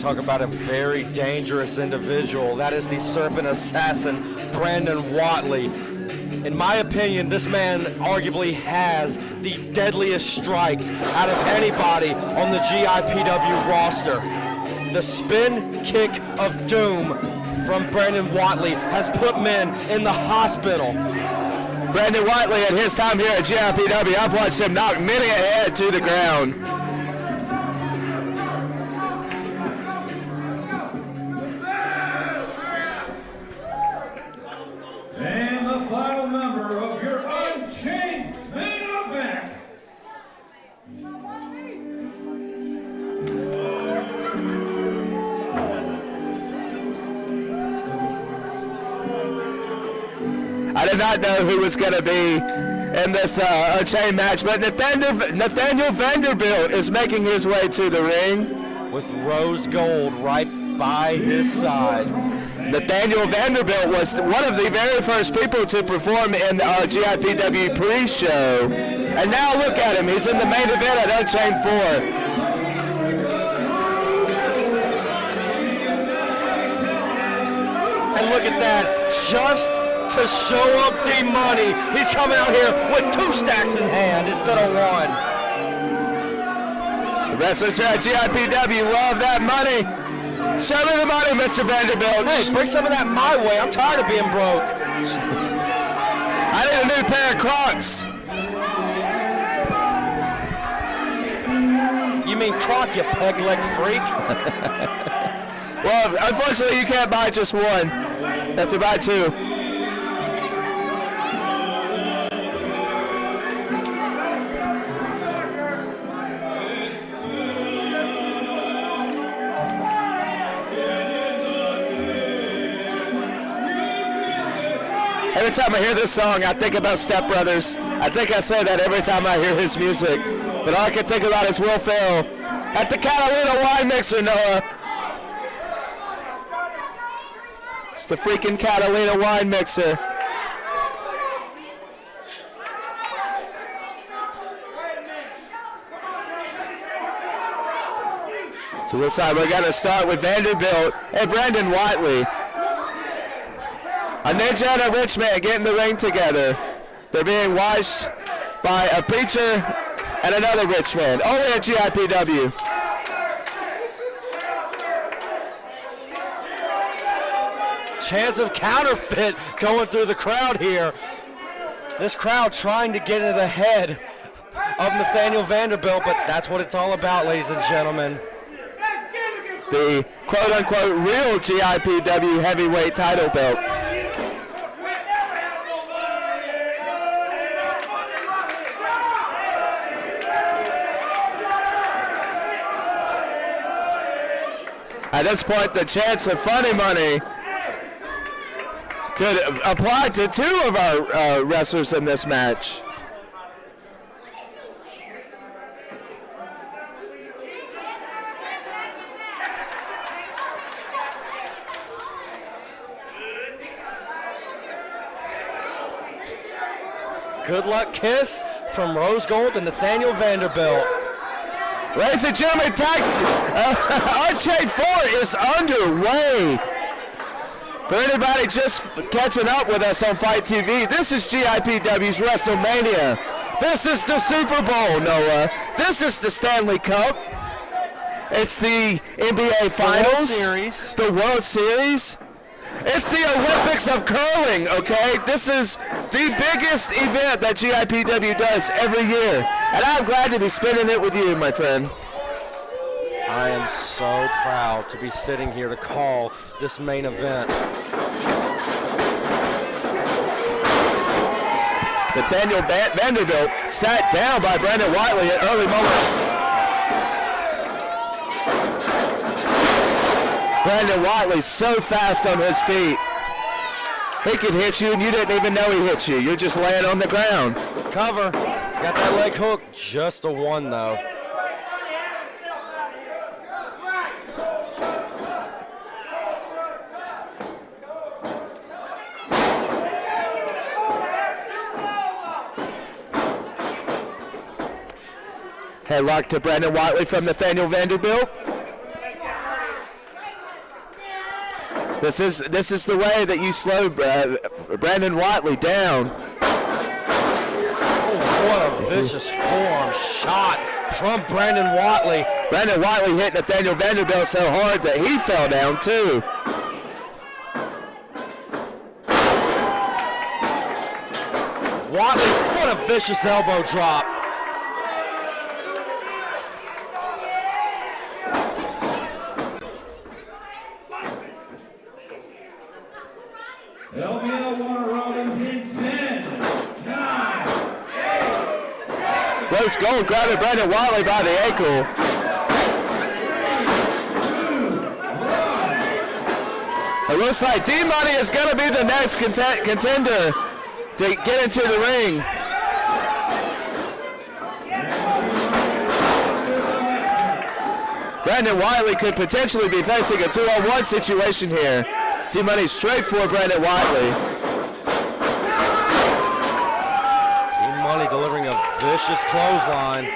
talk about a very dangerous individual. That is the Serpent Assassin, Brandon Whatley. In my opinion, this man arguably has the deadliest strikes out of anybody on the GIPW roster. The spin kick of doom from Brandon Whatley has put men in the hospital. Brandon Whatley at his time here at GIPW, I've watched him knock many a head to the ground. And the final member of your Unchained main event. I did not know who was going to be in this Unchained match, but Nathaniel Vanderbilt is making his way to the ring. With rose gold right by his side. Nathaniel Vanderbilt was one of the very first people to perform in our GIPW pre-show. And now look at him, he's in the main event at Unchained 4. And look at that, just to show up the money. He's coming out here with 2 stacks in hand instead of 1. The wrestlers here at GIPW love that money. Show me the money, Mr. Vanderbilt. Hey, bring some of that my way. I'm tired of being broke. I need a new pair of Crocs. You mean Croc, you peg-legged freak? Well, unfortunately, you can't buy just one. You have to buy 2. Every time I hear this song, I think about Step Brothers. I think I say that every time I hear his music. But all I can think about is Will Ferrell at the Catalina wine mixer, Noah. It's the freaking Catalina wine mixer. So this time we're going to start with Vanderbilt and Brandon Whatley. A ninja and a rich man get in the ring together. They're being watched by a preacher and another rich man, only at GIPW. Chance of counterfeit going through the crowd here. This crowd trying to get into the head of Nathaniel Vanderbilt, but that's what it's all about, ladies and gentlemen. The quote-unquote real GIPW heavyweight title belt. At this point, the chance of funny money could apply to 2 of our wrestlers in this match. Good luck kiss from Rose Gold and Nathaniel Vanderbilt. Ladies and gentlemen, Unchained 4 is underway. For anybody just catching up with us on Fight TV, this is GIPW's WrestleMania. This is the Super Bowl, Noah. This is the Stanley Cup. It's the NBA Finals. The World Series. It's the Olympics of curling, okay? This is the biggest event that GIPW does every year. And I'm glad to be spending it with you, my friend. I am so proud to be sitting here to call this main event. Nathaniel Vanderbilt sat down by Brandon Whatley at early moments. Brandon Whatley's so fast on his feet. He could hit you and you didn't even know he hit you. You're just laying on the ground. Cover. Got that leg hook. Just a 1, though. Headlock to Brandon Whatley from Nathaniel Vanderbilt. This is the way that you slow Brandon Whatley down. Oh, what a vicious forearm shot from Brandon Whatley. Brandon Whatley hit Nathaniel Vanderbilt so hard that he fell down too. Whatley, what a vicious elbow drop. LBL Warner Robbins in 10, 9, 8, Rose Gold grabbing Brandon Whatley by the ankle. It looks like D-Money is going to be the next contender to get into the ring. Brandon Whatley could potentially be facing a 2-on-1 situation here. D-Money straight for Brandon Whatley. D-Money delivering a vicious clothesline.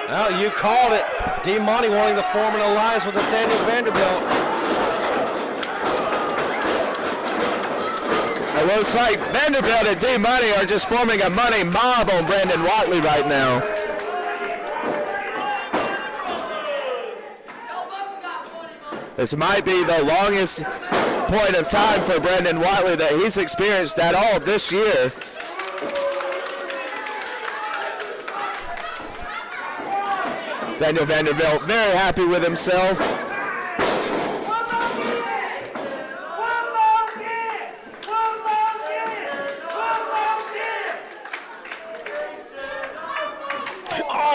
Well, you called it. D-Money wanting to form an alliance with Nathaniel Vanderbilt. It looks like Vanderbilt and D-Money are just forming a money mob on Brandon Whatley right now. This might be the longest point of time for Brandon Whatley that he's experienced at all this year. Nathaniel Vanderbilt very happy with himself.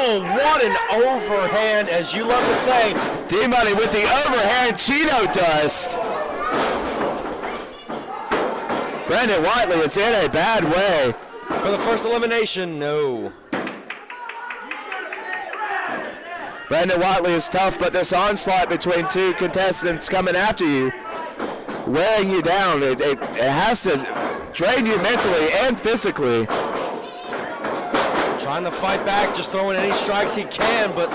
Oh, what an overhand, as you love to say. D-Money with the overhand Cheeto dust. Brandon Whatley is in a bad way. For the first elimination, no. Brandon Whatley is tough, but this onslaught between two contestants coming after you, wearing you down, it has to drain you mentally and physically. Trying to fight back, just throwing any strikes he can, but...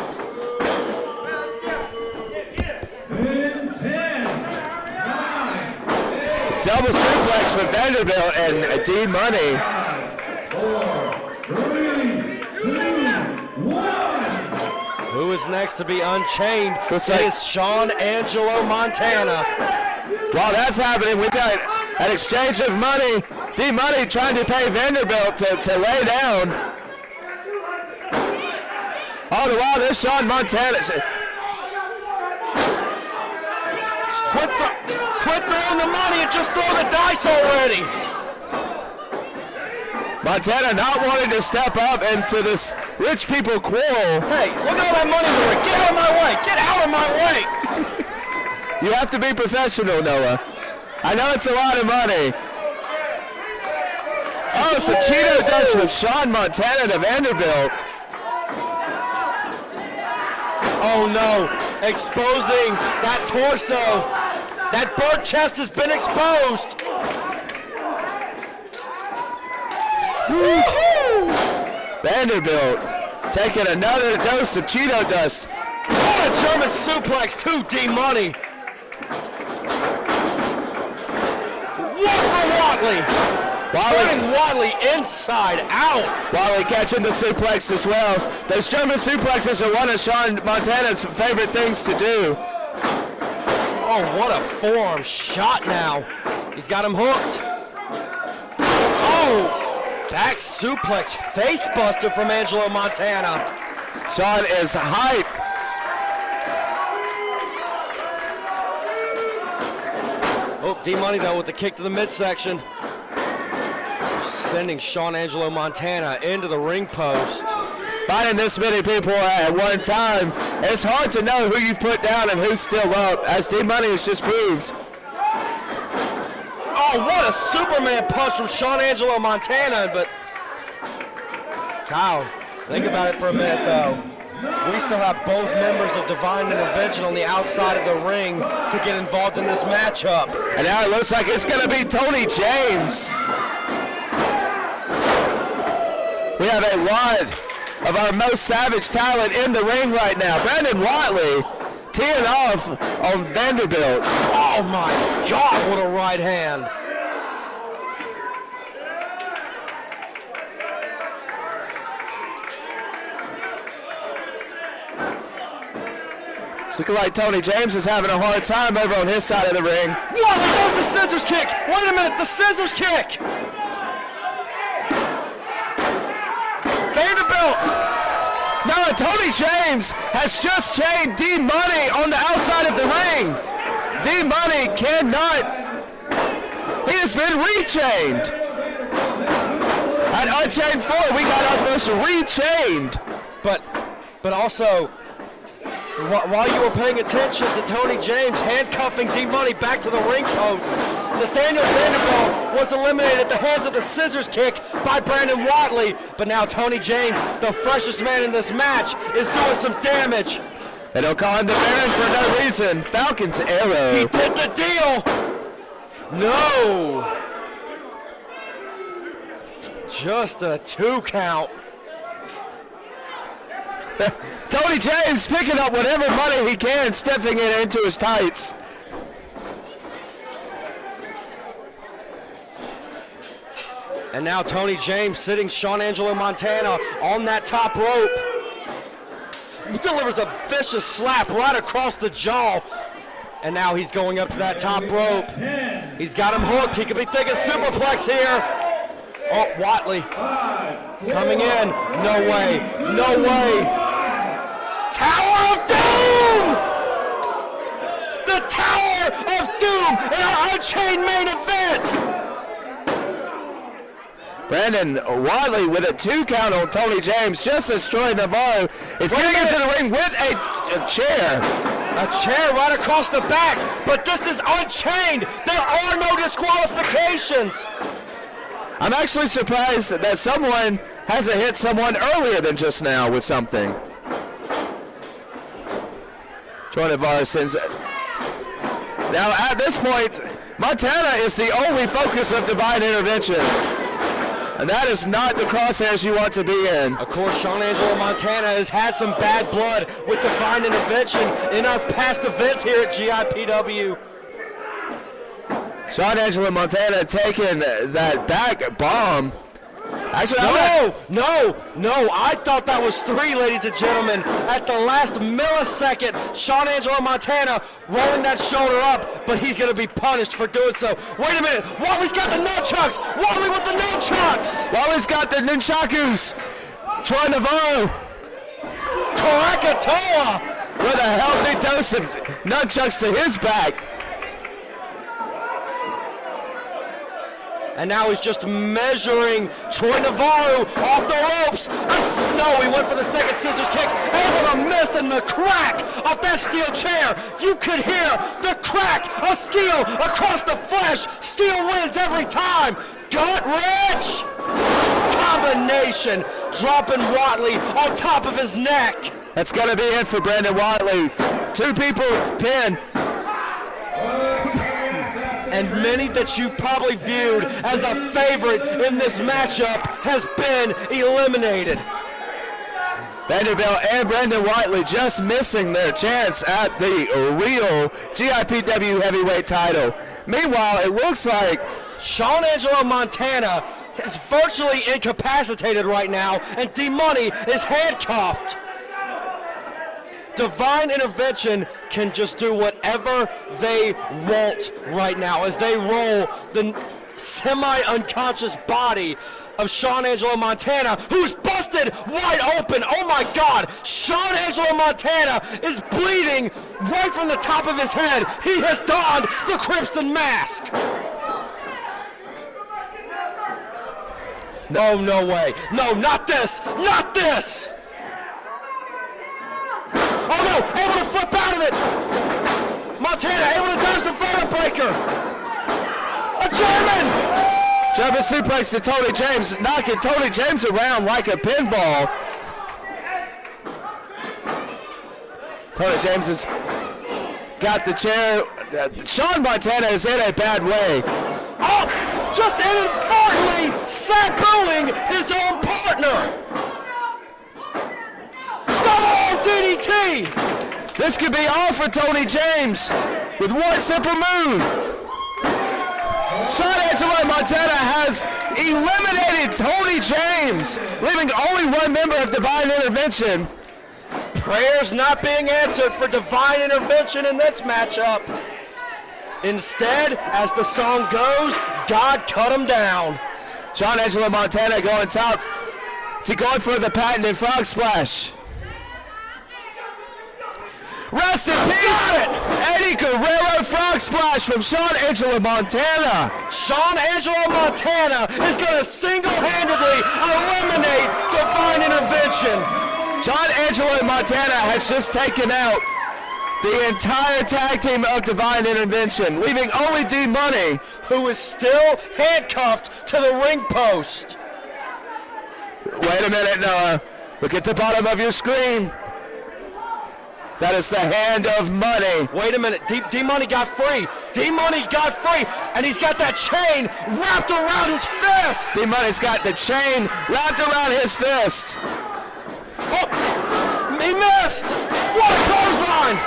Double suplex with Vanderbilt and D-Money. 4, 3, 2, 1. Who is next to be unchained? Looks It like- is Shawn Angelo Montana. While that's happening, we've got an exchange of money. D-Money trying to pay Vanderbilt to lay down. All the while, this Shawn Montana. Quit throwing the money and just throw the dice already. Montana not wanting to step up into this rich people quarrel. Hey, look at all that money we're in. Get out of my way. Get out of my way. You have to be professional, Noah. I know it's a lot of money. Oh, so Cheeto does from Shawn Montana to Vanderbilt. Oh no, exposing that torso. That burnt chest has been exposed. Woo-hoo! Vanderbilt taking another dose of Cheeto dust. What a German suplex to D-Money. What for Whatley? Turning Whatley inside out. Whatley catching the suplex as well. Those German suplexes are one of Shawn Montana's favorite things to do. Oh, what a forearm shot now. He's got him hooked. Oh, back suplex face buster from Angelo Montana. Shawn is hype. Oh, D-Money though with the kick to the midsection. Sending Shawn Angelo Montana into the ring post. Fighting this many people at one time, it's hard to know who you've put down and who's still up, as D-Money has just proved. Oh, what a Superman punch from Shawn Angelo Montana, but Kyle, think about it for a minute though. We still have both members of Divine Intervention on the outside of the ring to get involved in this matchup. And now it looks like it's gonna be Tony James. We have a wide of our most savage talent in the ring right now. Brandon Whatley teeing off on Vanderbilt. Oh my God, what a right hand. It's looking like Tony James is having a hard time over on his side of the ring. Whatley does the scissors kick. Wait a minute, the scissors kick. Vanderbilt. Now Tony James has just chained D-Money on the outside of the ring. D-Money cannot. He has been rechained. At Unchained 4, we got our first rechained. But also, while you were paying attention to Tony James handcuffing D-Money back to the ring post, Nathaniel Vanderbilt was eliminated at the hands of the scissors kick by Brandon Whatley. But now Tony James, the freshest man in this match, is doing some damage. They don't call him the Baron for no reason. Falcon's arrow. He did the deal. No. Just a 2 count. Tony James picking up whatever money he can, stuffing it into his tights. And now Tony James sitting Shawn Angelo Montana on that top rope. Delivers a vicious slap right across the jaw. And now he's going up to that top rope. He's got him hooked. He could be thinking superplex here. Oh, Whatley coming in. No way. No way. Tower of Doom! The Tower of Doom in our Unchained main event! Brandon Whatley with a 2 count on Tony James, just as Troy Novaro is getting into the ring with a chair. A chair right across the back, but this is Unchained. There are no disqualifications. I'm actually surprised that someone hasn't hit someone earlier than just now with something. Troy Novaro sends it. Now at this point, Montana is the only focus of divine intervention. And that is not the crosshairs you want to be in. Of course, Shawn Angelo Montana has had some bad blood with divine intervention in our past events here at GIPW. Shawn Angelo Montana taking that back bomb. Actually, no, I thought that was 3, ladies and gentlemen. At the last millisecond, Shawn Angelo Montana rolling that shoulder up, but he's going to be punished for doing so. Wait a minute, Whatley's got the nunchucks! Whatley with the nunchucks! Whatley's got the nunchakus! Troy Novaro! Krakatoa! With a healthy dose of nunchucks to his back. And now he's just measuring Troy Novaro off the ropes. No, he went for the second scissors kick. Able to miss in the crack of that steel chair. You could hear the crack of steel across the flesh. Steel wins every time. Gut-wrench. Combination. Dropping Whatley on top of his neck. That's going to be it for Brandon Whatley. 2 people pin. And many that you probably viewed as a favorite in this matchup has been eliminated. Vanderbilt and Brandon Whatley just missing their chance at the real GIPW heavyweight title. Meanwhile, it looks like Shawn Angelo Montana is virtually incapacitated right now, and D-Money is handcuffed. Divine Intervention can just do whatever they want right now as they roll the semi-unconscious body of Shawn Angelo Montana, who's busted wide open. Oh my God, Shawn Angelo Montana is bleeding right from the top of his head. He has donned the Crimson Mask. Oh, no way. No, not this. Not this. Oh no, able to flip out of it. Montana able to dodge the vertebreaker. A German suplex to Tony James, knocking Tony James around like a pinball. Tony James has got the chair. Shawn Montana is in a bad way. Oh, just inadvertently sabooing his own partner. Double DDT! This could be all for Tony James with one simple move. Shawn Angelo Montana has eliminated Tony James, leaving only one member of Divine Intervention. Prayers not being answered for Divine Intervention in this matchup. Instead, as the song goes, God cut him down. Shawn Angelo Montana going top. Is he going for the patented frog splash? Rest in peace, Eddie Guerrero frog splash from Shawn Angelo Montana. Shawn Angelo Montana is going to single-handedly eliminate Divine Intervention. Shawn Angelo Montana has just taken out the entire tag team of Divine Intervention, leaving only D-Money, who is still handcuffed to the ring post. Wait a minute, Noah. Look at the bottom of your screen. That is the hand of money. Wait a minute, D-Money got free. D-Money got free, and he's got that chain wrapped around his fist. D-Money's got the chain wrapped around his fist. Oh, he missed. What a clothesline.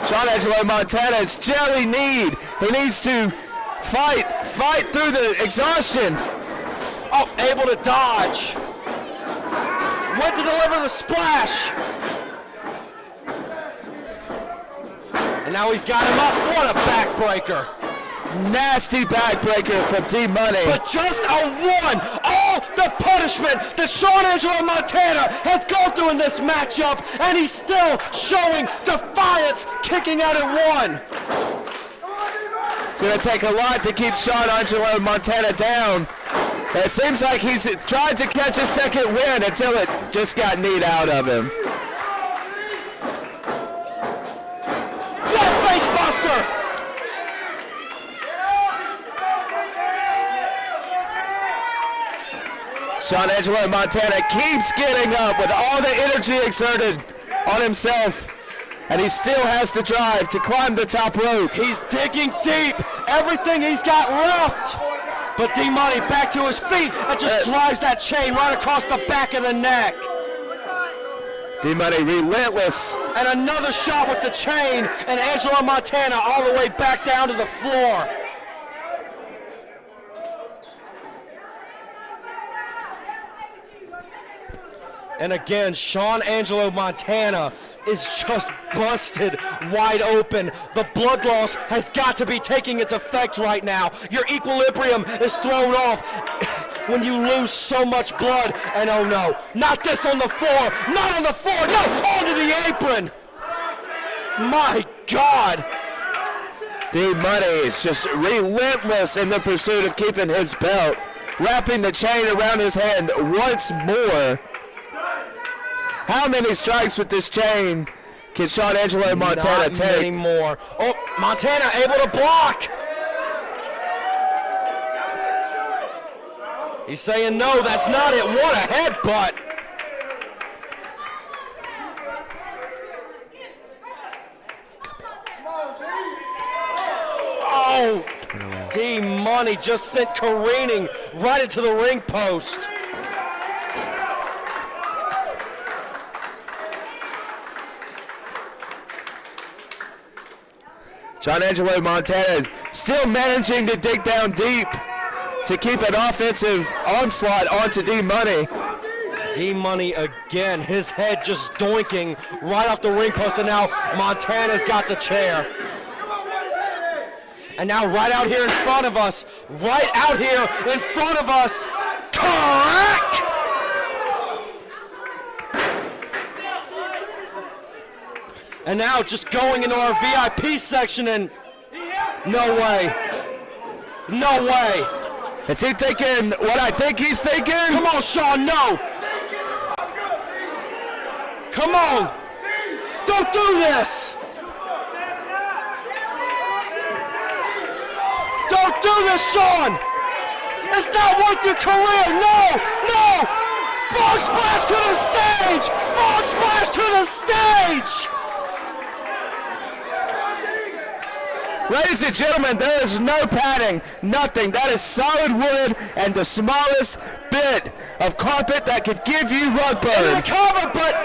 Shawn Angelo Montana's jelly need. He needs to fight through the exhaustion. Oh, able to dodge. Went to deliver the splash. And now he's got him up. What a backbreaker. Nasty backbreaker from D-Money. But just a one. All the punishment that Shawn Angelo Montana has gone through in this matchup, and he's still showing defiance, kicking out at one. It's going to take a lot to keep Shawn Angelo Montana down. It seems like he's tried to catch a second win until it just got kneed out of him. Facebuster! Shawn Angelo Montana keeps getting up with all the energy exerted on himself, and he still has the drive to climb the top rope. He's digging deep, everything he's got left. But D-Money back to his feet and just drives that chain right across the back of the neck. D-Money relentless. And another shot with the chain, and Angelo Montana all the way back down to the floor. And again, Shawn Angelo Montana is just busted wide open. The blood loss has got to be taking its effect right now. Your equilibrium is thrown off when you lose so much blood. And oh no, not this on the floor, not on the floor, no, onto the apron. My God. D-Money is just relentless in the pursuit of keeping his belt, wrapping the chain around his hand once more. How many strikes with this chain can Shawn Angelo Montana take? Not many more. Oh, Montana able to block. He's saying no, that's not it. What a headbutt. Oh, D-Money just sent careening right into the ring post. Shawn Angelo Montana still managing to dig down deep to keep an offensive onslaught onto D-Money. D-Money again, his head just doinking right off the ring post, and now Montana's got the chair. And now right out here in front of us, correct! And now just going into our VIP section, and no way. No way. Is he thinking what I think he's thinking? Come on, Shawn, no. Come on. Don't do this. Don't do this, Shawn. It's not worth your career. No, no. Frog splash to the stage. Frog splash to the stage. Ladies and gentlemen, there is no padding, nothing. That is solid wood and the smallest bit of carpet that could give you rug burn. In the cover, but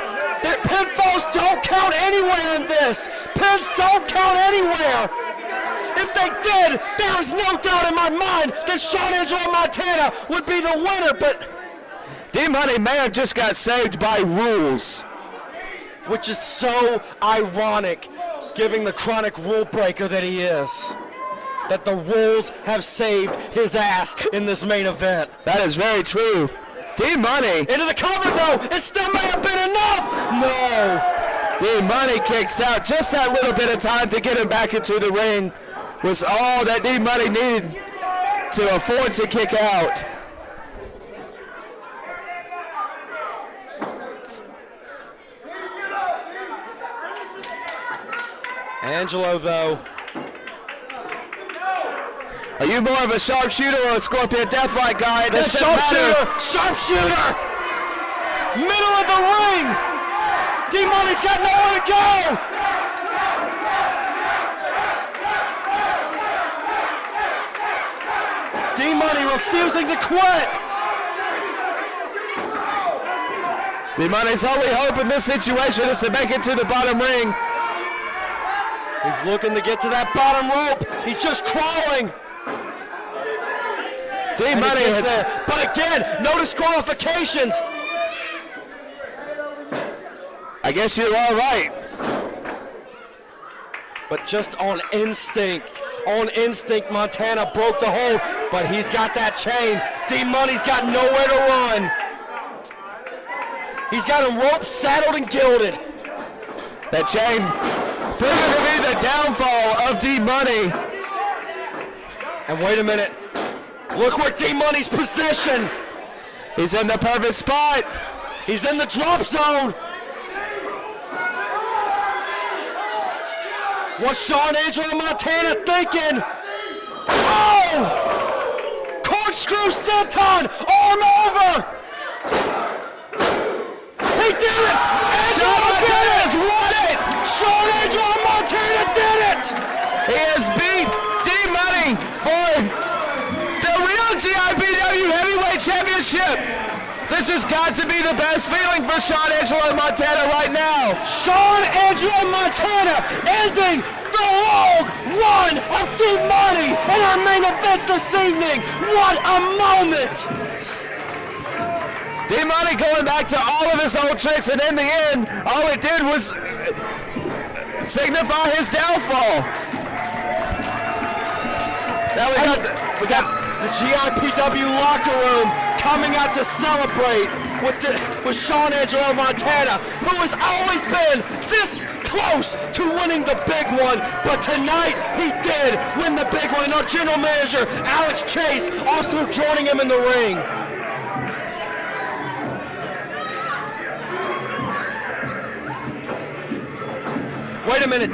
Pinfalls don't count anywhere in this. Pins don't count anywhere. If they did, there is no doubt in my mind that Shawn Angelo Montana would be the winner, but D-Money may have just got saved by rules. Which is so ironic, given the chronic rule breaker that he is. That the rules have saved his ass in this main event. That is very true. D-Money. Into the cover, though. It still may have been enough. No. D-Money kicks out. Just that little bit of time to get him back into the ring was all that D-Money needed to afford to kick out. Angelo, though. Are you more of a sharpshooter or a Scorpion Deathlight guy? The sharpshooter! Sharpshooter! Middle of the ring! D-Money's got nowhere to go! D-Money refusing to quit! D-Money's only hope in this situation is to make it to the bottom ring. He's looking to get to that bottom rope. He's just crawling. D-Money hits there. But again, no disqualifications. I guess you're all right. But just on instinct, Montana broke the hold, but he's got that chain. D-Money's got nowhere to run. He's got him roped, saddled, and gilded. That chain proving to be the downfall of D-Money. And wait a minute. Look where D-Money's positioned. He's in the perfect spot. He's in the drop zone. What's Shawn Angelo Montana thinking? Oh! Corkscrew senton, arm over. He did it! Angelo did it! Won it! Shawn Angelo Montana did it! He has beat D-Money for the real GIPW Heavyweight Championship. This has got to be the best feeling for Shawn Angelo Montana right now. Shawn Angelo Montana ending the long run of D-Money in our main event this evening. What a moment! D-Money going back to all of his old tricks, and in the end, all it did was signify his downfall. Now we got the GIPW locker room coming out to celebrate with Shawn Angelo Montana, who has always been this close to winning the big one, but tonight he did win the big one, and our general manager, Alex Chase, also joining him in the ring. Wait a minute,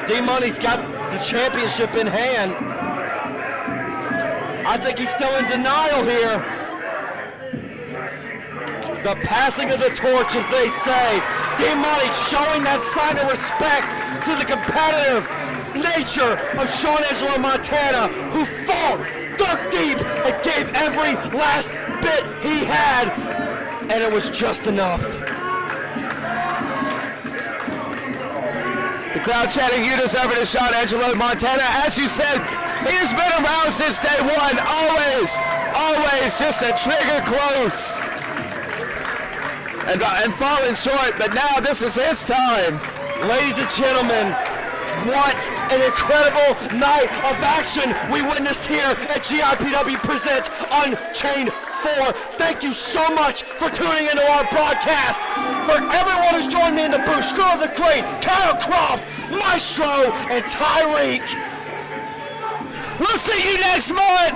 D-Money's got the championship in hand. I think he's still in denial here. The passing of the torch, as they say. D-Money showing that sign of respect to the competitive nature of Shawn Angelo Montana, who fought dug deep and gave every last bit he had, and it was just enough. The crowd chanting, "You deserve it," to Shawn Angelo Montana. As you said, he has been around since day one. Always just a trigger close. And falling short, but now this is his time. Ladies and gentlemen, what an incredible night of action we witnessed here at GIPW Presents Unchained 4. Thank you so much for tuning into our broadcast. For everyone who's joined me in the booth, Skrull the Great, Kyle Croft, Maestro, and Tyreek. We'll see you next month.